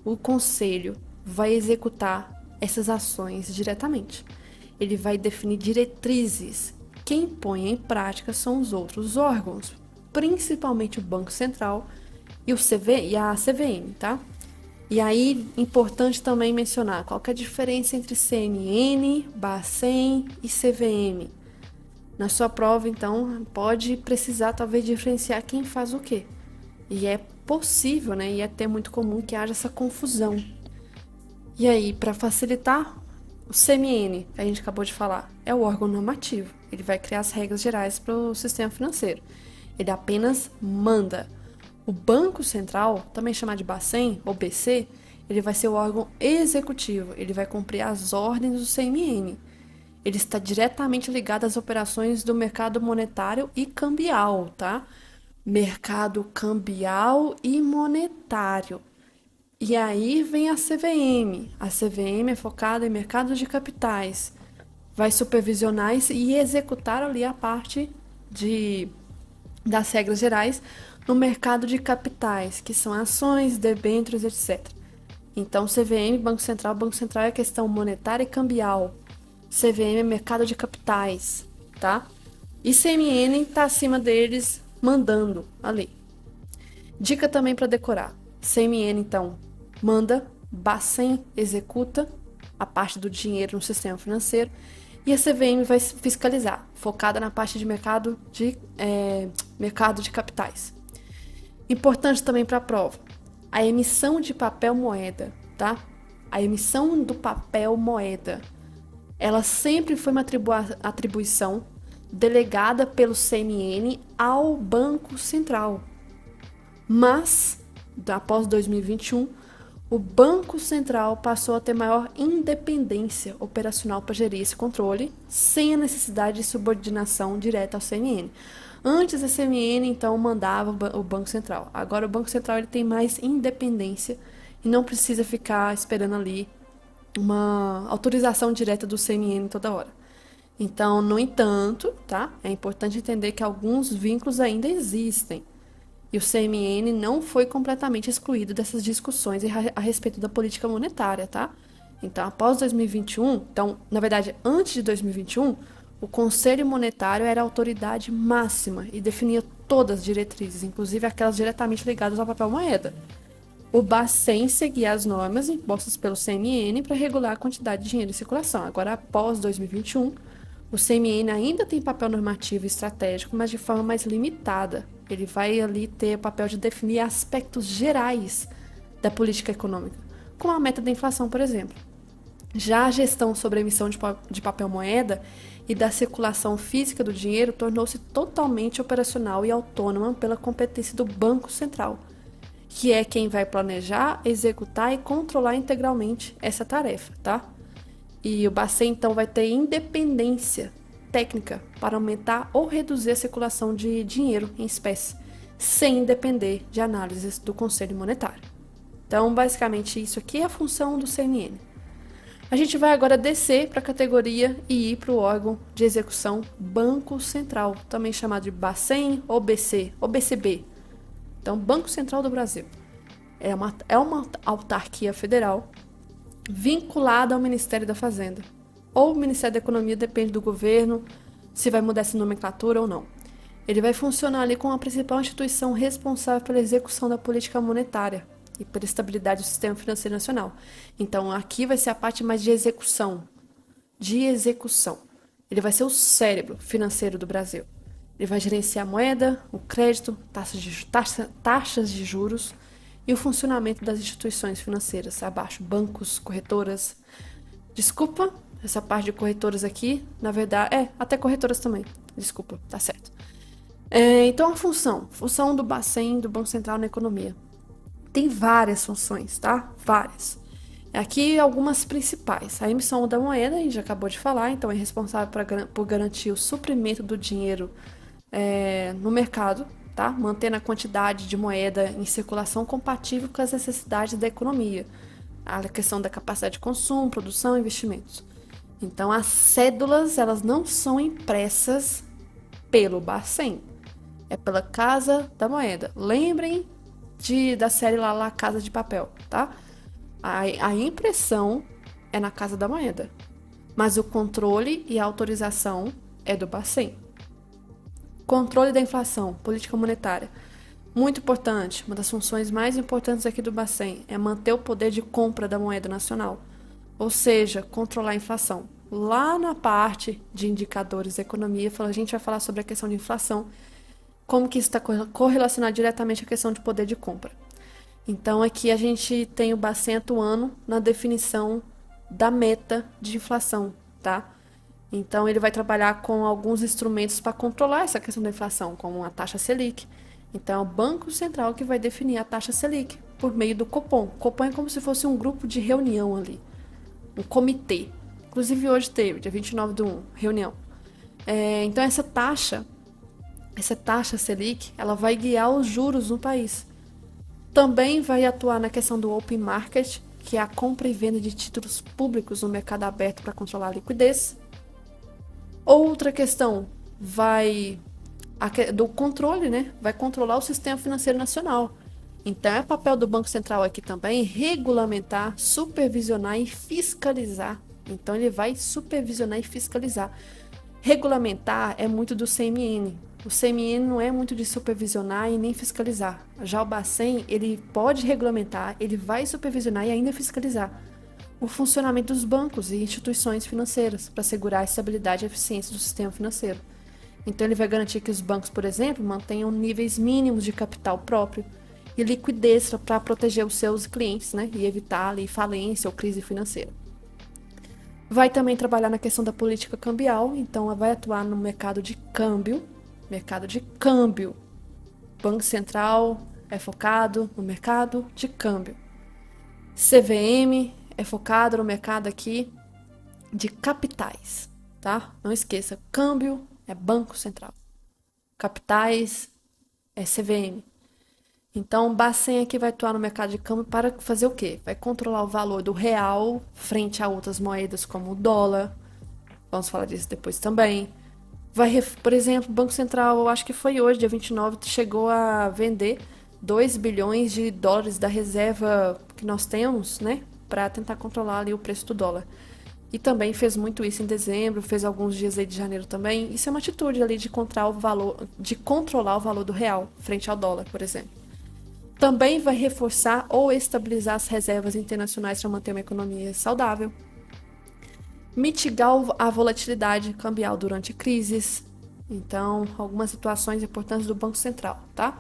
Speaker 1: o Conselho vai executar essas ações diretamente. Ele vai definir diretrizes. Quem põe em prática são os outros órgãos, principalmente o Banco Central e a CVM, tá? E aí, importante também mencionar qual que é a diferença entre CNN, Bacen e CVM. Na sua prova, então, pode precisar talvez diferenciar quem faz o quê. E é possível, né? E é até muito comum que haja essa confusão. E aí, para facilitar, o CMN, que a gente acabou de falar, é o órgão normativo. Ele vai criar as regras gerais para o sistema financeiro. Ele apenas manda. O Banco Central, também chamado de Bacen ou BC, ele vai ser o órgão executivo. Ele vai cumprir as ordens do CMN. Ele está diretamente ligado às operações do mercado monetário e cambial, tá? Mercado cambial e monetário. E aí vem a CVM. A CVM é focada em mercados de capitais. Vai supervisionar e executar ali a parte das regras gerais no mercado de capitais, que são ações, debêntures, etc. Então, CVM, Banco Central é questão monetária e cambial. CVM é mercado de capitais, tá? E CMN está acima deles, mandando a lei. Dica também para decorar. CMN, então, manda, Bacen executa a parte do dinheiro no sistema financeiro e a CVM vai fiscalizar, focada na parte de mercado de capitais. Importante também para a prova, a emissão de papel moeda, tá? A emissão do papel moeda, ela sempre foi uma atribuição delegada pelo CMN ao Banco Central. Mas, após 2021, o Banco Central passou a ter maior independência operacional para gerir esse controle, sem a necessidade de subordinação direta ao CMN. Antes, a CMN, então, mandava o Banco Central. Agora, o Banco Central ele tem mais independência e não precisa ficar esperando ali uma autorização direta do CMN toda hora. Então, no entanto, tá? É importante entender que alguns vínculos ainda existem. E o CMN não foi completamente excluído dessas discussões a respeito da política monetária, tá? Então, após 2021, então, na verdade, antes de 2021, o Conselho Monetário era a autoridade máxima e definia todas as diretrizes, inclusive aquelas diretamente ligadas ao papel moeda. O Bacen seguia as normas impostas pelo CMN para regular a quantidade de dinheiro em circulação. Agora, após 2021, o CMN ainda tem papel normativo e estratégico, mas de forma mais limitada. Ele vai ali ter o papel de definir aspectos gerais da política econômica, como a meta da inflação, por exemplo. Já a gestão sobre a emissão de papel moeda e da circulação física do dinheiro tornou-se totalmente operacional e autônoma pela competência do Banco Central, que é quem vai planejar, executar e controlar integralmente essa tarefa, tá? E o Bacen, então, vai ter independência técnica para aumentar ou reduzir a circulação de dinheiro em espécie, sem depender de análises do Conselho Monetário. Então, basicamente, isso aqui é a função do CMN. A gente vai agora descer para a categoria e ir para o órgão de execução Banco Central, também chamado de Bacen ou BCB. Então, Banco Central do Brasil. É uma autarquia federal vinculada ao Ministério da Fazenda. Ou o Ministério da Economia, depende do governo, se vai mudar essa nomenclatura ou não. Ele vai funcionar ali como a principal instituição responsável pela execução da política monetária e pela estabilidade do sistema financeiro nacional. Então, aqui vai ser a parte mais de execução. Ele vai ser o cérebro financeiro do Brasil. Ele vai gerenciar a moeda, o crédito, taxas de juros e o funcionamento das instituições financeiras abaixo, bancos, corretoras. Desculpa, essa parte de corretoras aqui, na verdade, até corretoras também. Desculpa, tá certo. Então, a função do Bacen, do Banco Central na economia. Tem várias funções, tá? Várias. Aqui algumas principais. A emissão da moeda, a gente já acabou de falar, então é responsável por garantir o suprimento do dinheiro no mercado, tá? Mantendo a quantidade de moeda em circulação compatível com as necessidades da economia. A questão da capacidade de consumo, produção e investimentos. Então, as cédulas, elas não são impressas pelo Bacen. É pela Casa da Moeda. Lembrem da série lá Casa de Papel, tá? A impressão é na Casa da Moeda. Mas o controle e a autorização é do Bacen. Controle da inflação, política monetária. Muito importante, uma das funções mais importantes aqui do Bacen é manter o poder de compra da moeda nacional, ou seja, controlar a inflação. Lá na parte de indicadores da economia, a gente vai falar sobre a questão de inflação, como que isso está correlacionado diretamente à questão de poder de compra. Então, aqui a gente tem o Bacen atuando na definição da meta de inflação, tá? Então, ele vai trabalhar com alguns instrumentos para controlar essa questão da inflação, como a taxa Selic. Então, é o Banco Central que vai definir a taxa Selic por meio do Copom. O Copom é como se fosse um grupo de reunião ali, um comitê. Inclusive, hoje teve, dia 29/1, reunião. Então, essa taxa Selic, ela vai guiar os juros no país. Também vai atuar na questão do Open Market, que é a compra e venda de títulos públicos no mercado aberto para controlar a liquidez. Outra questão do controle, né? Vai controlar o sistema financeiro nacional. Então, é papel do Banco Central aqui também regulamentar, supervisionar e fiscalizar. Então, ele vai supervisionar e fiscalizar, Regulamentar é muito do CMN. O CMN não é muito de supervisionar e nem fiscalizar. Já o Bacen, ele pode regulamentar, ele vai supervisionar e ainda fiscalizar o funcionamento dos bancos e instituições financeiras para assegurar a estabilidade e eficiência do sistema financeiro. Então, ele vai garantir que os bancos, por exemplo, mantenham níveis mínimos de capital próprio e liquidez para proteger os seus clientes, né, e evitar ali, falência ou crise financeira. Vai também trabalhar na questão da política cambial, então vai atuar no mercado de câmbio. Mercado de câmbio. Banco Central é focado no mercado de câmbio. CVM é focado no mercado aqui de capitais, tá? Não esqueça, câmbio é Banco Central. Capitais é CVM. Então, o Bacen aqui vai atuar no mercado de câmbio para fazer o quê? Vai controlar o valor do real frente a outras moedas como o dólar. Vamos falar disso depois também. Por exemplo, o Banco Central, eu acho que foi hoje, dia 29, chegou a vender 2 bilhões de dólares da reserva que nós temos, né? Para tentar controlar ali o preço do dólar. E também fez muito isso em dezembro, fez alguns dias aí de janeiro também. Isso é uma atitude ali de controlar o valor do real frente ao dólar, por exemplo. Também vai reforçar ou estabilizar as reservas internacionais para manter uma economia saudável. Mitigar a volatilidade cambial durante crises. Então, algumas situações importantes do Banco Central, tá?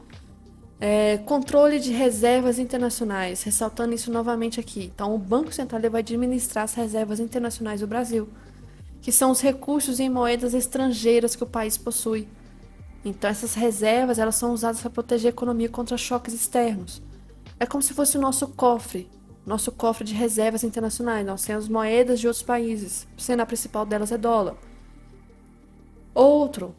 Speaker 1: Controle de reservas internacionais, ressaltando isso novamente aqui. Então, o Banco Central vai administrar as reservas internacionais do Brasil, que são os recursos em moedas estrangeiras que o país possui. Então, essas reservas elas são usadas para proteger a economia contra choques externos. É como se fosse o nosso cofre de reservas internacionais. Nós temos moedas de outros países, sendo a principal delas é dólar. Outro,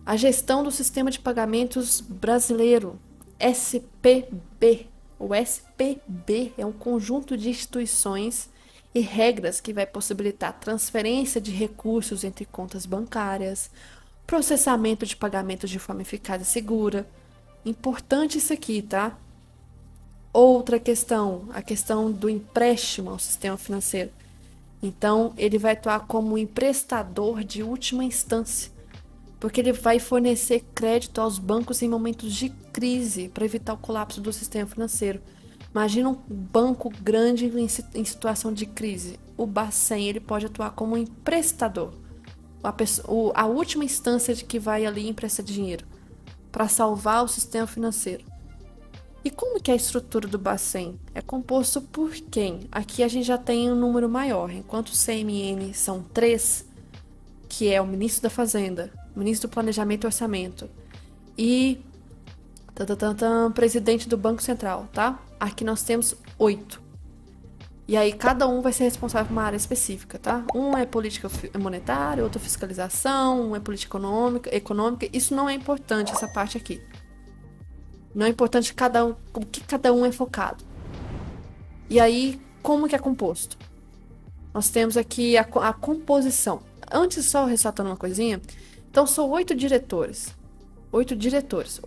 Speaker 1: a gestão do sistema de pagamentos brasileiro, SPB. O SPB é um conjunto de instituições e regras que vai possibilitar transferência de recursos entre contas bancárias, processamento de pagamentos de forma eficaz e segura. Importante isso aqui, tá? Outra questão, a questão do empréstimo ao sistema financeiro. Então, ele vai atuar como emprestador de última instância, porque ele vai fornecer crédito aos bancos em momentos de crise para evitar o colapso do sistema financeiro. Imagina um banco grande em situação de crise. O Bacen ele pode atuar como emprestador, a última instância de que vai ali emprestar dinheiro para salvar o sistema financeiro. E como que é a estrutura do Bacen? É composto por quem? Aqui a gente já tem um número maior, enquanto o CMN são 3, que é o ministro da Fazenda, o ministro do Planejamento e Orçamento e presidente do Banco Central, tá? Aqui nós temos 8. E aí cada um vai ser responsável por uma área específica, tá? Um é política monetária, outro fiscalização, um é política econômica. Isso não é importante, essa parte aqui. Não é importante o que cada um é focado. E aí, como que é composto? Nós temos aqui a composição. Antes, só ressaltando uma coisinha. Então, são 8 diretores. 8 diretores.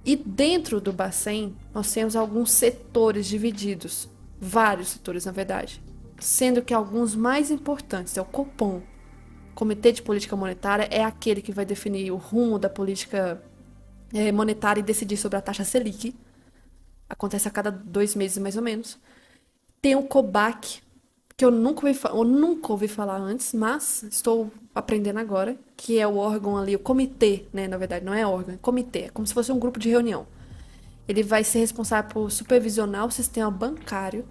Speaker 1: E dentro do Bacen, nós temos alguns setores divididos. Vários setores, na verdade. Sendo que alguns mais importantes é o Copom. Comitê de Política Monetária é aquele que vai definir o rumo da política monetária e decidir sobre a taxa Selic. Acontece a cada 2 meses, mais ou menos. Tem o COBAC, que eu nunca ouvi falar antes, mas estou aprendendo agora, que é o órgão ali, o comitê, né? Na verdade, não é órgão, é comitê. É como se fosse um grupo de reunião. Ele vai ser responsável por supervisionar o sistema bancário.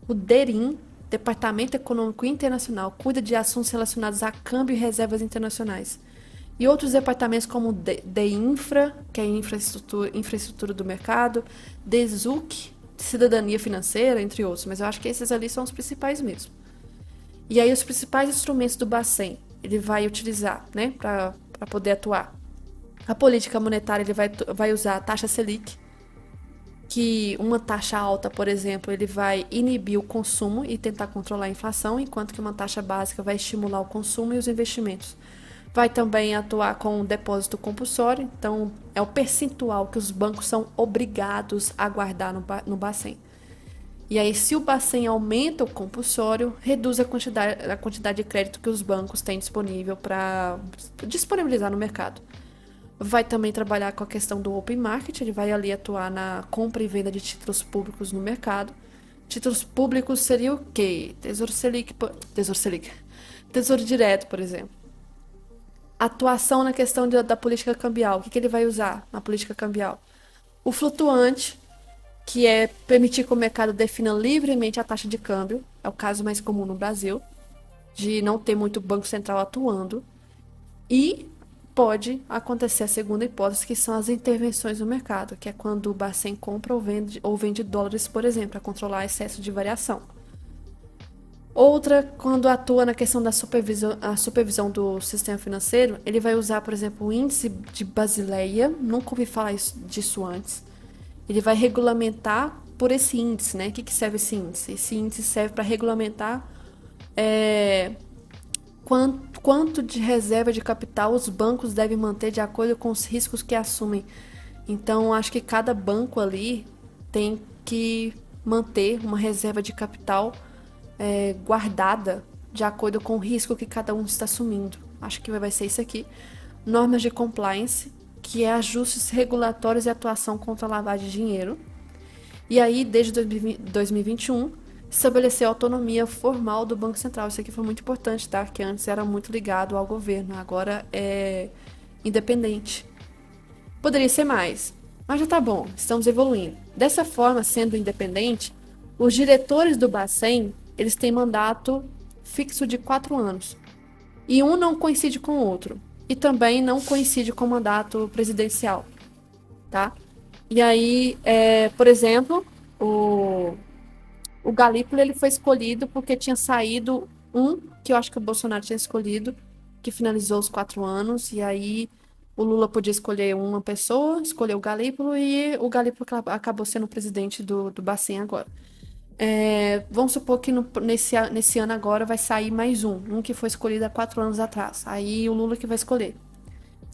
Speaker 1: O DERIM, Departamento Econômico Internacional, cuida de assuntos relacionados a câmbio e reservas internacionais. E outros departamentos como o DEINFRA, que é a infraestrutura do mercado, DESUC, cidadania financeira, entre outros. Mas eu acho que esses ali são os principais mesmo. E aí os principais instrumentos do Bacen, ele vai utilizar, né, para poder atuar. A política monetária, ele vai usar a taxa Selic, que uma taxa alta, por exemplo, ele vai inibir o consumo e tentar controlar a inflação, enquanto que uma taxa básica vai estimular o consumo e os investimentos. Vai também atuar com o depósito compulsório, então é o percentual que os bancos são obrigados a guardar no Bacen. E aí, se o Bacen aumenta o compulsório, reduz a quantidade de crédito que os bancos têm disponível para disponibilizar no mercado. Vai também trabalhar com a questão do open market, ele vai ali atuar na compra e venda de títulos públicos no mercado. Títulos públicos seria o quê? Tesouro Direto, por exemplo. Atuação na questão da política cambial. O que ele vai usar na política cambial? O flutuante, que é permitir que o mercado defina livremente a taxa de câmbio. É o caso mais comum no Brasil, de não ter muito banco central atuando. E pode acontecer a segunda hipótese, que são as intervenções no mercado, que é quando o Bacen compra ou vende dólares, por exemplo, para controlar excesso de variação. Outra, quando atua na questão da supervisão do sistema financeiro, ele vai usar, por exemplo, o índice de Basileia, nunca ouvi falar disso antes. Ele vai regulamentar por esse índice, né? O que serve esse índice? Esse índice serve para regulamentar quanto de reserva de capital os bancos devem manter de acordo com os riscos que assumem. Então, acho que cada banco ali tem que manter uma reserva de capital guardada de acordo com o risco que cada um está assumindo. Acho que vai ser isso aqui. Normas de compliance, que é ajustes regulatórios e atuação contra a lavagem de dinheiro. E aí, desde 2021, estabeleceu a autonomia formal do Banco Central. Isso aqui foi muito importante, tá? Que antes era muito ligado ao governo, agora é independente. Poderia ser mais, mas já tá bom, estamos evoluindo. Dessa forma, sendo independente, os diretores do Bacen, eles têm mandato fixo de 4 anos. E um não coincide com o outro. E também não coincide com o mandato presidencial, tá? E aí, por exemplo, o Galípolo, ele foi escolhido porque tinha saído que eu acho que o Bolsonaro tinha escolhido, que finalizou os 4 anos, e aí o Lula podia escolher uma pessoa, escolheu o Galípolo, e o Galípolo acabou sendo o presidente do Bacen agora. Vamos supor que nesse ano agora vai sair mais um que foi escolhido há 4 anos atrás. Aí o Lula que vai escolher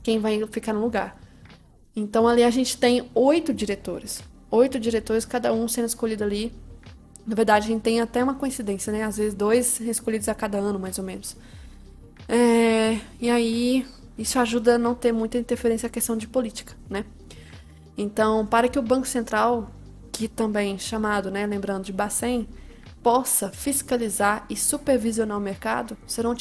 Speaker 1: quem vai ficar no lugar. Então ali a gente tem 8 diretores. 8 diretores, cada um sendo escolhido ali. Na verdade, a gente tem até uma coincidência, né? Às vezes 2 escolhidos a cada ano, mais ou menos. E aí, isso ajuda a não ter muita interferência na questão de política, né? Então, para que o Banco Central, que também chamado, né, lembrando de Bacen, possa fiscalizar e supervisionar o mercado, serão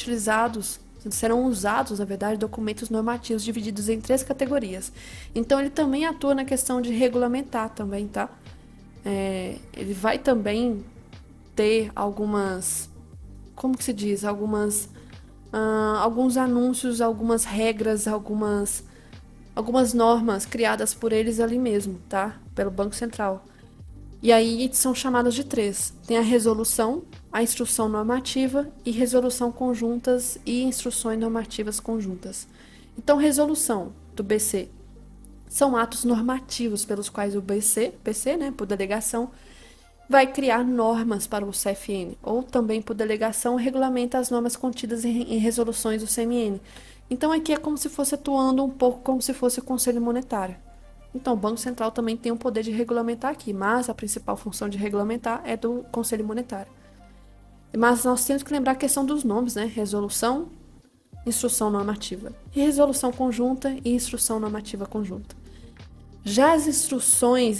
Speaker 1: usados, na verdade, documentos normativos divididos em 3 categorias. Então, ele também atua na questão de regulamentar também, tá? Ele vai também ter algumas, como que se diz, alguns anúncios, algumas regras, algumas normas criadas por eles ali mesmo, tá? Pelo Banco Central. E aí são chamadas de 3. Tem a resolução, a instrução normativa e resolução conjuntas e instruções normativas conjuntas. Então, resolução do BC são atos normativos pelos quais o BC, né, por delegação, vai criar normas para o CFN, ou também por delegação regulamenta as normas contidas em resoluções do CMN. Então aqui é como se fosse atuando um pouco como se fosse o Conselho Monetário. Então o Banco Central também tem o poder de regulamentar aqui, mas a principal função de regulamentar é do Conselho Monetário. Mas nós temos que lembrar a questão dos nomes, né? Resolução, instrução normativa. E resolução conjunta e instrução normativa conjunta. Já as instruções,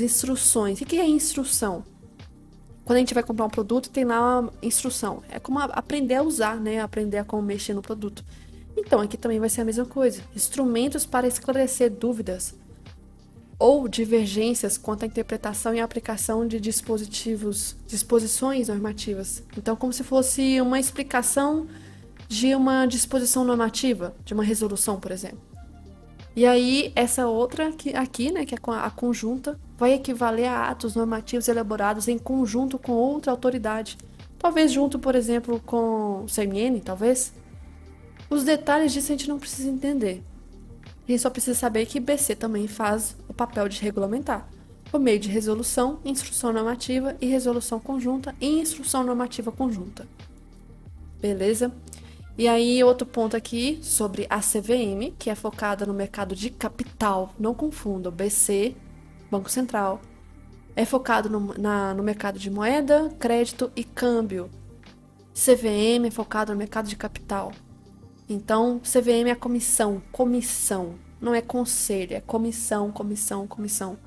Speaker 1: o que é instrução? Quando a gente vai comprar um produto, tem lá uma instrução. É como aprender a usar, né? Aprender a como mexer no produto. Então, aqui também vai ser a mesma coisa. Instrumentos para esclarecer dúvidas ou divergências quanto à interpretação e aplicação de disposições normativas. Então, como se fosse uma explicação de uma disposição normativa, de uma resolução, por exemplo. E aí, essa outra aqui, né, que é a conjunta, vai equivaler a atos normativos elaborados em conjunto com outra autoridade. Talvez junto, por exemplo, com o CMN, talvez. Os detalhes disso a gente não precisa entender. A gente só precisa saber que BC também faz o papel de regulamentar, por meio de resolução, instrução normativa e resolução conjunta e instrução normativa conjunta. Beleza? E aí, outro ponto aqui sobre a CVM, que é focada no mercado de capital. Não confunda, BC, Banco Central, É focado no mercado de moeda, crédito e câmbio. CVM é focado no mercado de capital. Então, CVM é comissão. Não é conselho, é comissão, comissão, comissão.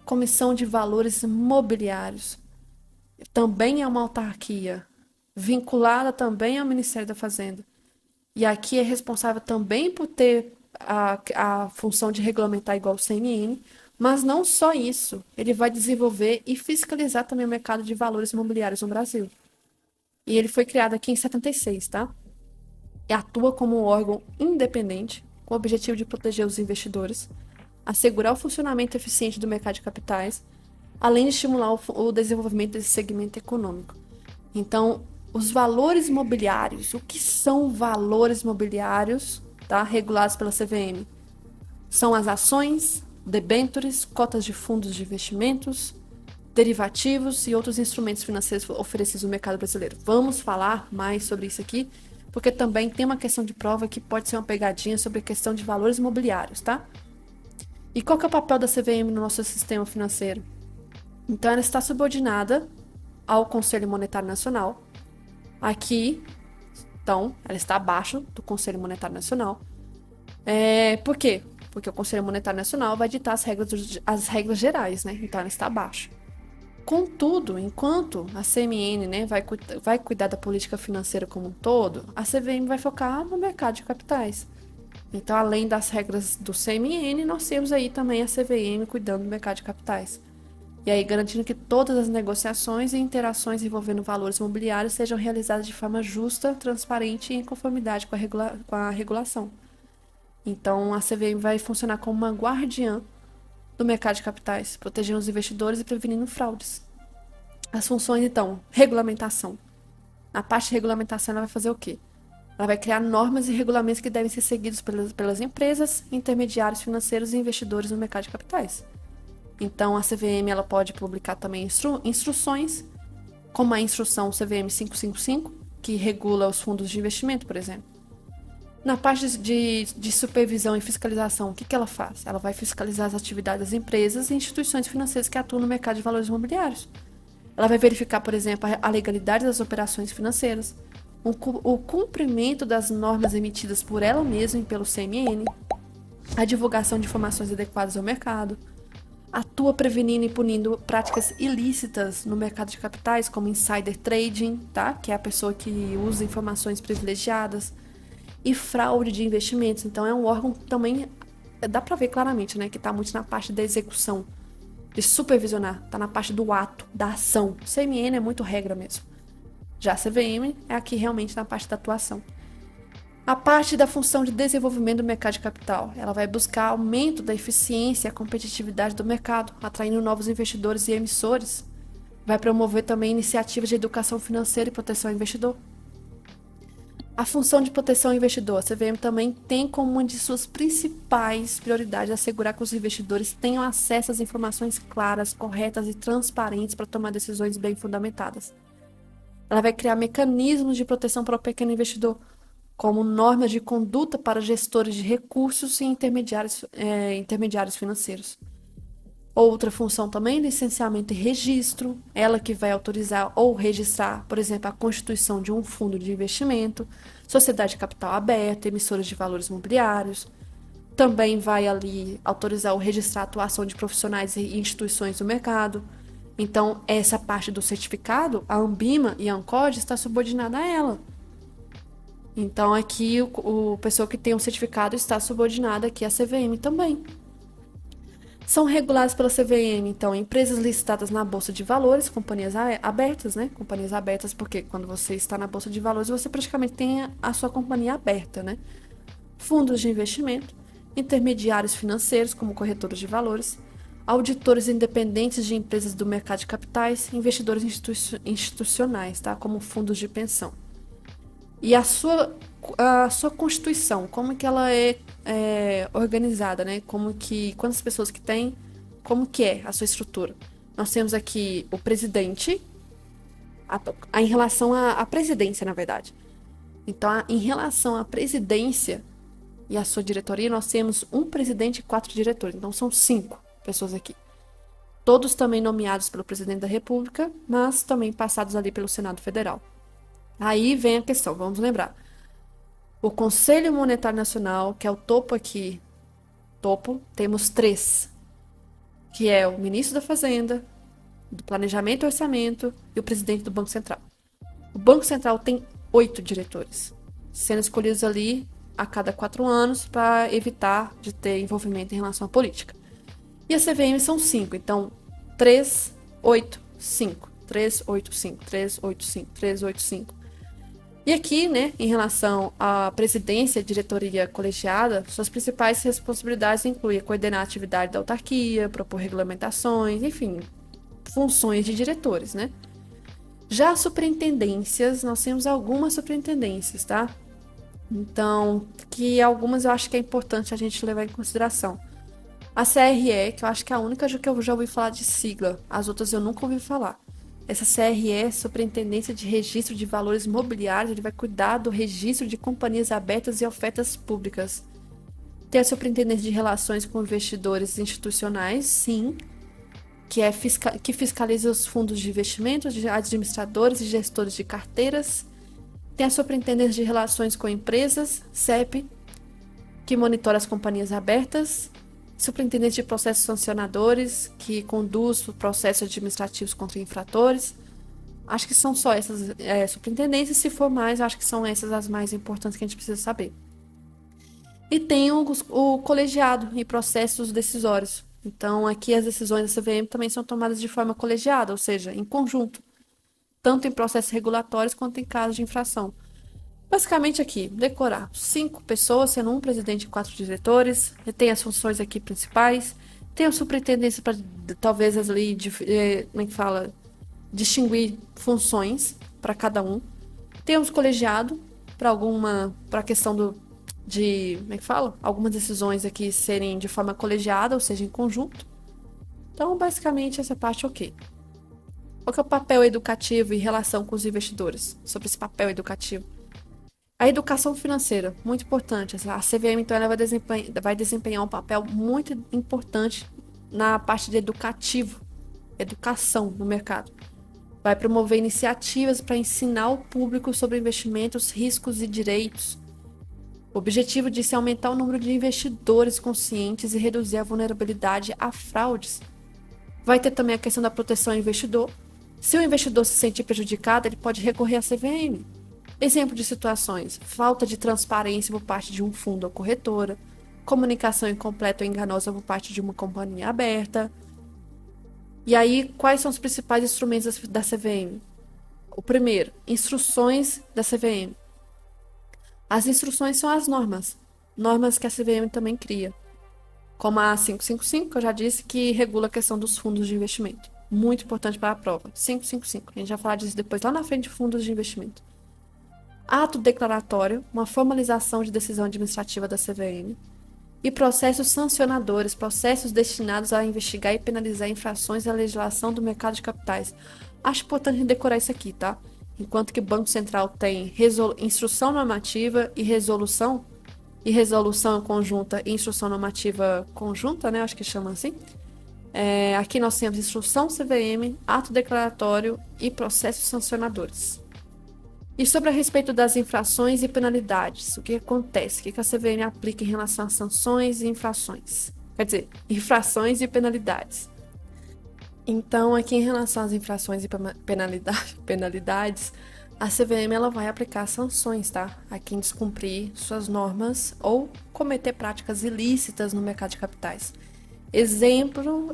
Speaker 1: Comissão de Valores Mobiliários. Também é uma autarquia, vinculada também ao Ministério da Fazenda. E aqui é responsável também por ter a função de regulamentar igual o CMN, mas não só isso, ele vai desenvolver e fiscalizar também o mercado de valores imobiliários no Brasil. E ele foi criado aqui em 76, tá? E atua como um órgão independente, com o objetivo de proteger os investidores, assegurar o funcionamento eficiente do mercado de capitais, além de estimular o desenvolvimento desse segmento econômico. Então, os valores mobiliários, o que são valores mobiliários, tá? Regulados pela CVM? São as ações, debêntures, cotas de fundos de investimentos, derivativos e outros instrumentos financeiros oferecidos no mercado brasileiro. Vamos falar mais sobre isso aqui, porque também tem uma questão de prova que pode ser uma pegadinha sobre a questão de valores imobiliários, tá? E qual que é o papel da CVM no nosso sistema financeiro? Então, ela está subordinada ao Conselho Monetário Nacional. Aqui, então, ela está abaixo do Conselho Monetário Nacional. Por quê? Porque o Conselho Monetário Nacional vai ditar as regras gerais, né? Então, ela está abaixo. Contudo, enquanto a CMN, né, vai cuidar da política financeira como um todo, a CVM vai focar no mercado de capitais. Então, além das regras do CMN, nós temos aí também a CVM cuidando do mercado de capitais. E aí, garantindo que todas as negociações e interações envolvendo valores imobiliários sejam realizadas de forma justa, transparente e em conformidade com a regulação. Então, a CVM vai funcionar como uma guardiã do mercado de capitais, protegendo os investidores e prevenindo fraudes. As funções, então, regulamentação. Na parte de regulamentação, ela vai fazer o quê? Ela vai criar normas e regulamentos que devem ser seguidos pelas empresas, intermediários financeiros e investidores no mercado de capitais. Então, a CVM ela pode publicar também instruções, como a instrução CVM 555, que regula os fundos de investimento, por exemplo. Na parte de supervisão e fiscalização, o que ela faz? Ela vai fiscalizar as atividades das empresas e instituições financeiras que atuam no mercado de valores imobiliários. Ela vai verificar, por exemplo, a legalidade das operações financeiras, o cumprimento das normas emitidas por ela mesma e pelo CMN, a divulgação de informações adequadas ao mercado, atua prevenindo e punindo práticas ilícitas no mercado de capitais, como insider trading, tá? Que é a pessoa que usa informações privilegiadas, e fraude de investimentos. Então, é um órgão que também dá para ver claramente, né, que está muito na parte da execução, de supervisionar, está na parte do ato, da ação. CMN é muito regra mesmo. Já a CVM é aqui realmente na parte da atuação. A parte da função de desenvolvimento do mercado de capital, ela vai buscar aumento da eficiência e a competitividade do mercado, atraindo novos investidores e emissores. Vai promover também iniciativas de educação financeira e proteção ao investidor. A função de proteção ao investidor, a CVM também tem como uma de suas principais prioridades assegurar que os investidores tenham acesso às informações claras, corretas e transparentes para tomar decisões bem fundamentadas. Ela vai criar mecanismos de proteção para o pequeno investidor, como normas de conduta para gestores de recursos e intermediários financeiros. Outra função também, licenciamento e registro, ela que vai autorizar ou registrar, por exemplo, a constituição de um fundo de investimento, sociedade de capital aberta, emissoras de valores imobiliários. Também vai ali autorizar ou registrar a atuação de profissionais e instituições do mercado. Então, essa parte do certificado, a Anbima e a Ancod está subordinada a ela. Então, aqui o pessoa que tem um certificado está subordinada aqui à CVM também. São reguladas pela CVM, então, empresas listadas na Bolsa de Valores, companhias abertas, né? Companhias abertas, porque quando você está na Bolsa de Valores, você praticamente tem a sua companhia aberta, né? Fundos de investimento, intermediários financeiros, como corretores de valores, auditores independentes de empresas do mercado de capitais, investidores institucionais, tá? Como fundos de pensão. E a sua constituição, como que ela é organizada, né? Quantas pessoas que tem, como que é a sua estrutura. Nós temos aqui o presidente, em relação à presidência, na verdade. Então, em relação à presidência e à sua diretoria, nós temos um presidente e 4 diretores. Então, são 5 pessoas aqui. todos também nomeados pelo presidente da República, mas também passados ali pelo Senado Federal. Aí vem a questão, vamos lembrar. O Conselho Monetário Nacional, que é o topo aqui, temos 3, que é o ministro da Fazenda, do Planejamento e Orçamento e o presidente do Banco Central. O Banco Central tem 8 diretores, sendo escolhidos ali a cada 4 anos para evitar de ter envolvimento em relação à política. E a CVM são 5, então 3, 8, 5, 3, 8, 5, 3, 8, 5, 3, 8, 5. E aqui, né, em relação à presidência e diretoria colegiada, suas principais responsabilidades incluem coordenar a atividade da autarquia, propor regulamentações, enfim, funções de diretores, né? Já as superintendências, nós temos algumas superintendências, tá? Então, que algumas eu acho que é importante a gente levar em consideração. A CRE, que eu acho que é a única que eu já ouvi falar de sigla, as outras eu nunca ouvi falar. Essa CRE, Superintendência de Registro de Valores Mobiliários, ele vai cuidar do registro de companhias abertas e ofertas públicas. Tem a Superintendência de Relações com Investidores Institucionais, sim, que fiscaliza os fundos de investimentos, de administradores e gestores de carteiras. Tem a Superintendência de Relações com Empresas, CEP, que monitora as companhias abertas. Superintendência de Processos Sancionadores, que conduz processos administrativos contra infratores. Acho que são só essas superintendências, se for mais, acho que são essas as mais importantes que a gente precisa saber. E tem o colegiado e processos decisórios. Então, aqui as decisões da CVM também são tomadas de forma colegiada, ou seja, em conjunto, tanto em processos regulatórios quanto em casos de infração. Basicamente aqui, decorar 5 pessoas, sendo um presidente e 4 diretores, tem as funções aqui principais, tem a superintendência para talvez ali, como é que fala, distinguir funções para cada um, tem os colegiados para a questão como é que fala, algumas decisões aqui serem de forma colegiada, ou seja, em conjunto. Então, basicamente, essa parte ok. Qual que é o papel educativo em relação com os investidores, sobre esse papel educativo? A educação financeira, muito importante. A CVM, então, ela vai desempenhar um papel muito importante na parte de educação no mercado. Vai promover iniciativas para ensinar o público sobre investimentos, riscos e direitos. O objetivo disso é aumentar o número de investidores conscientes e reduzir a vulnerabilidade a fraudes. Vai ter também a questão da proteção ao investidor. Se o investidor se sentir prejudicado, ele pode recorrer à CVM. Exemplo de situações: falta de transparência por parte de um fundo ou corretora, comunicação incompleta ou enganosa por parte de uma companhia aberta. E aí, quais são os principais instrumentos da CVM? O primeiro, instruções da CVM. As instruções são as normas que a CVM também cria, como a 555, que eu já disse, que regula a questão dos fundos de investimento. Muito importante para a prova. 555, a gente vai falar disso depois lá na frente de fundos de investimento. Ato declaratório, uma formalização de decisão administrativa da CVM, e processos sancionadores, processos destinados a investigar e penalizar infrações à legislação do mercado de capitais. Acho importante decorar isso aqui, tá? Enquanto que o Banco Central tem instrução normativa e resolução conjunta e instrução normativa conjunta, né? Acho que chama assim. Aqui nós temos instrução CVM, ato declaratório e processos sancionadores. E sobre a respeito das infrações e penalidades, o que acontece? O que a CVM aplica em relação a sanções e infrações? Quer dizer, infrações e penalidades. Então, aqui em relação às infrações e penalidades, a CVM ela vai aplicar sanções, tá? A quem descumprir suas normas ou cometer práticas ilícitas no mercado de capitais. Exemplo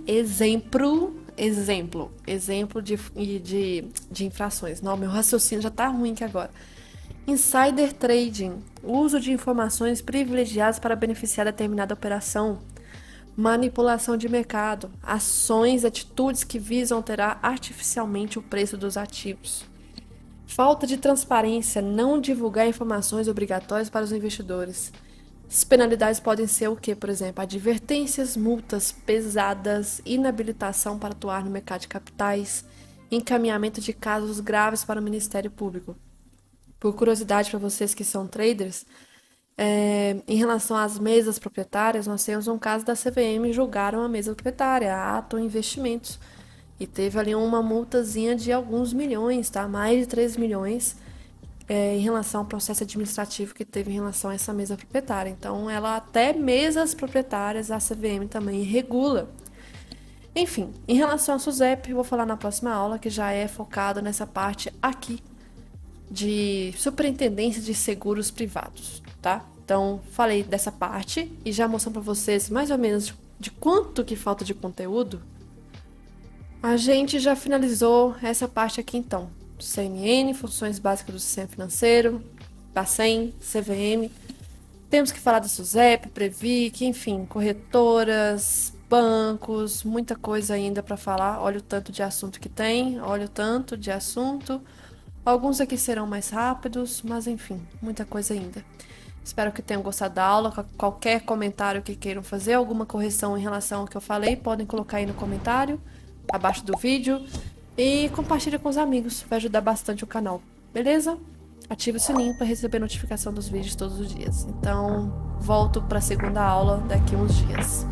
Speaker 1: de infrações. Não, meu raciocínio já tá ruim aqui agora. Insider trading, uso de informações privilegiadas para beneficiar determinada operação. Manipulação de mercado, ações, atitudes que visam alterar artificialmente o preço dos ativos. Falta de transparência, não divulgar informações obrigatórias para os investidores. As penalidades podem ser o que, por exemplo? Advertências, multas pesadas, inabilitação para atuar no mercado de capitais, encaminhamento de casos graves para o Ministério Público. Por curiosidade para vocês que são traders, Em relação às mesas proprietárias, nós temos um caso da CVM julgaram a mesa proprietária, a Atom Investimentos, e teve ali uma multazinha de alguns milhões, tá? Mais de 3 milhões, em relação ao processo administrativo que teve em relação a essa mesa proprietária. Então, ela até mesas proprietárias, a CVM também regula. Enfim, em relação à SUSEP, eu vou falar na próxima aula, que já é focado nessa parte aqui de superintendência de seguros privados, tá? Então, falei dessa parte e já mostrando para vocês mais ou menos de quanto que falta de conteúdo. A gente já finalizou essa parte aqui então. CMN, funções básicas do sistema financeiro, Bacen, CVM. Temos que falar da SUSEP, Previc, enfim, corretoras, bancos, muita coisa ainda para falar. Olha o tanto de assunto que tem, olha o tanto de assunto. Alguns aqui serão mais rápidos, mas enfim, muita coisa ainda. Espero que tenham gostado da aula. Qualquer comentário que queiram fazer, alguma correção em relação ao que eu falei, podem colocar aí no comentário, abaixo do vídeo. E compartilha com os amigos, vai ajudar bastante o canal, beleza? Ative o sininho para receber notificação dos vídeos todos os dias. Então, volto para a segunda aula daqui uns dias.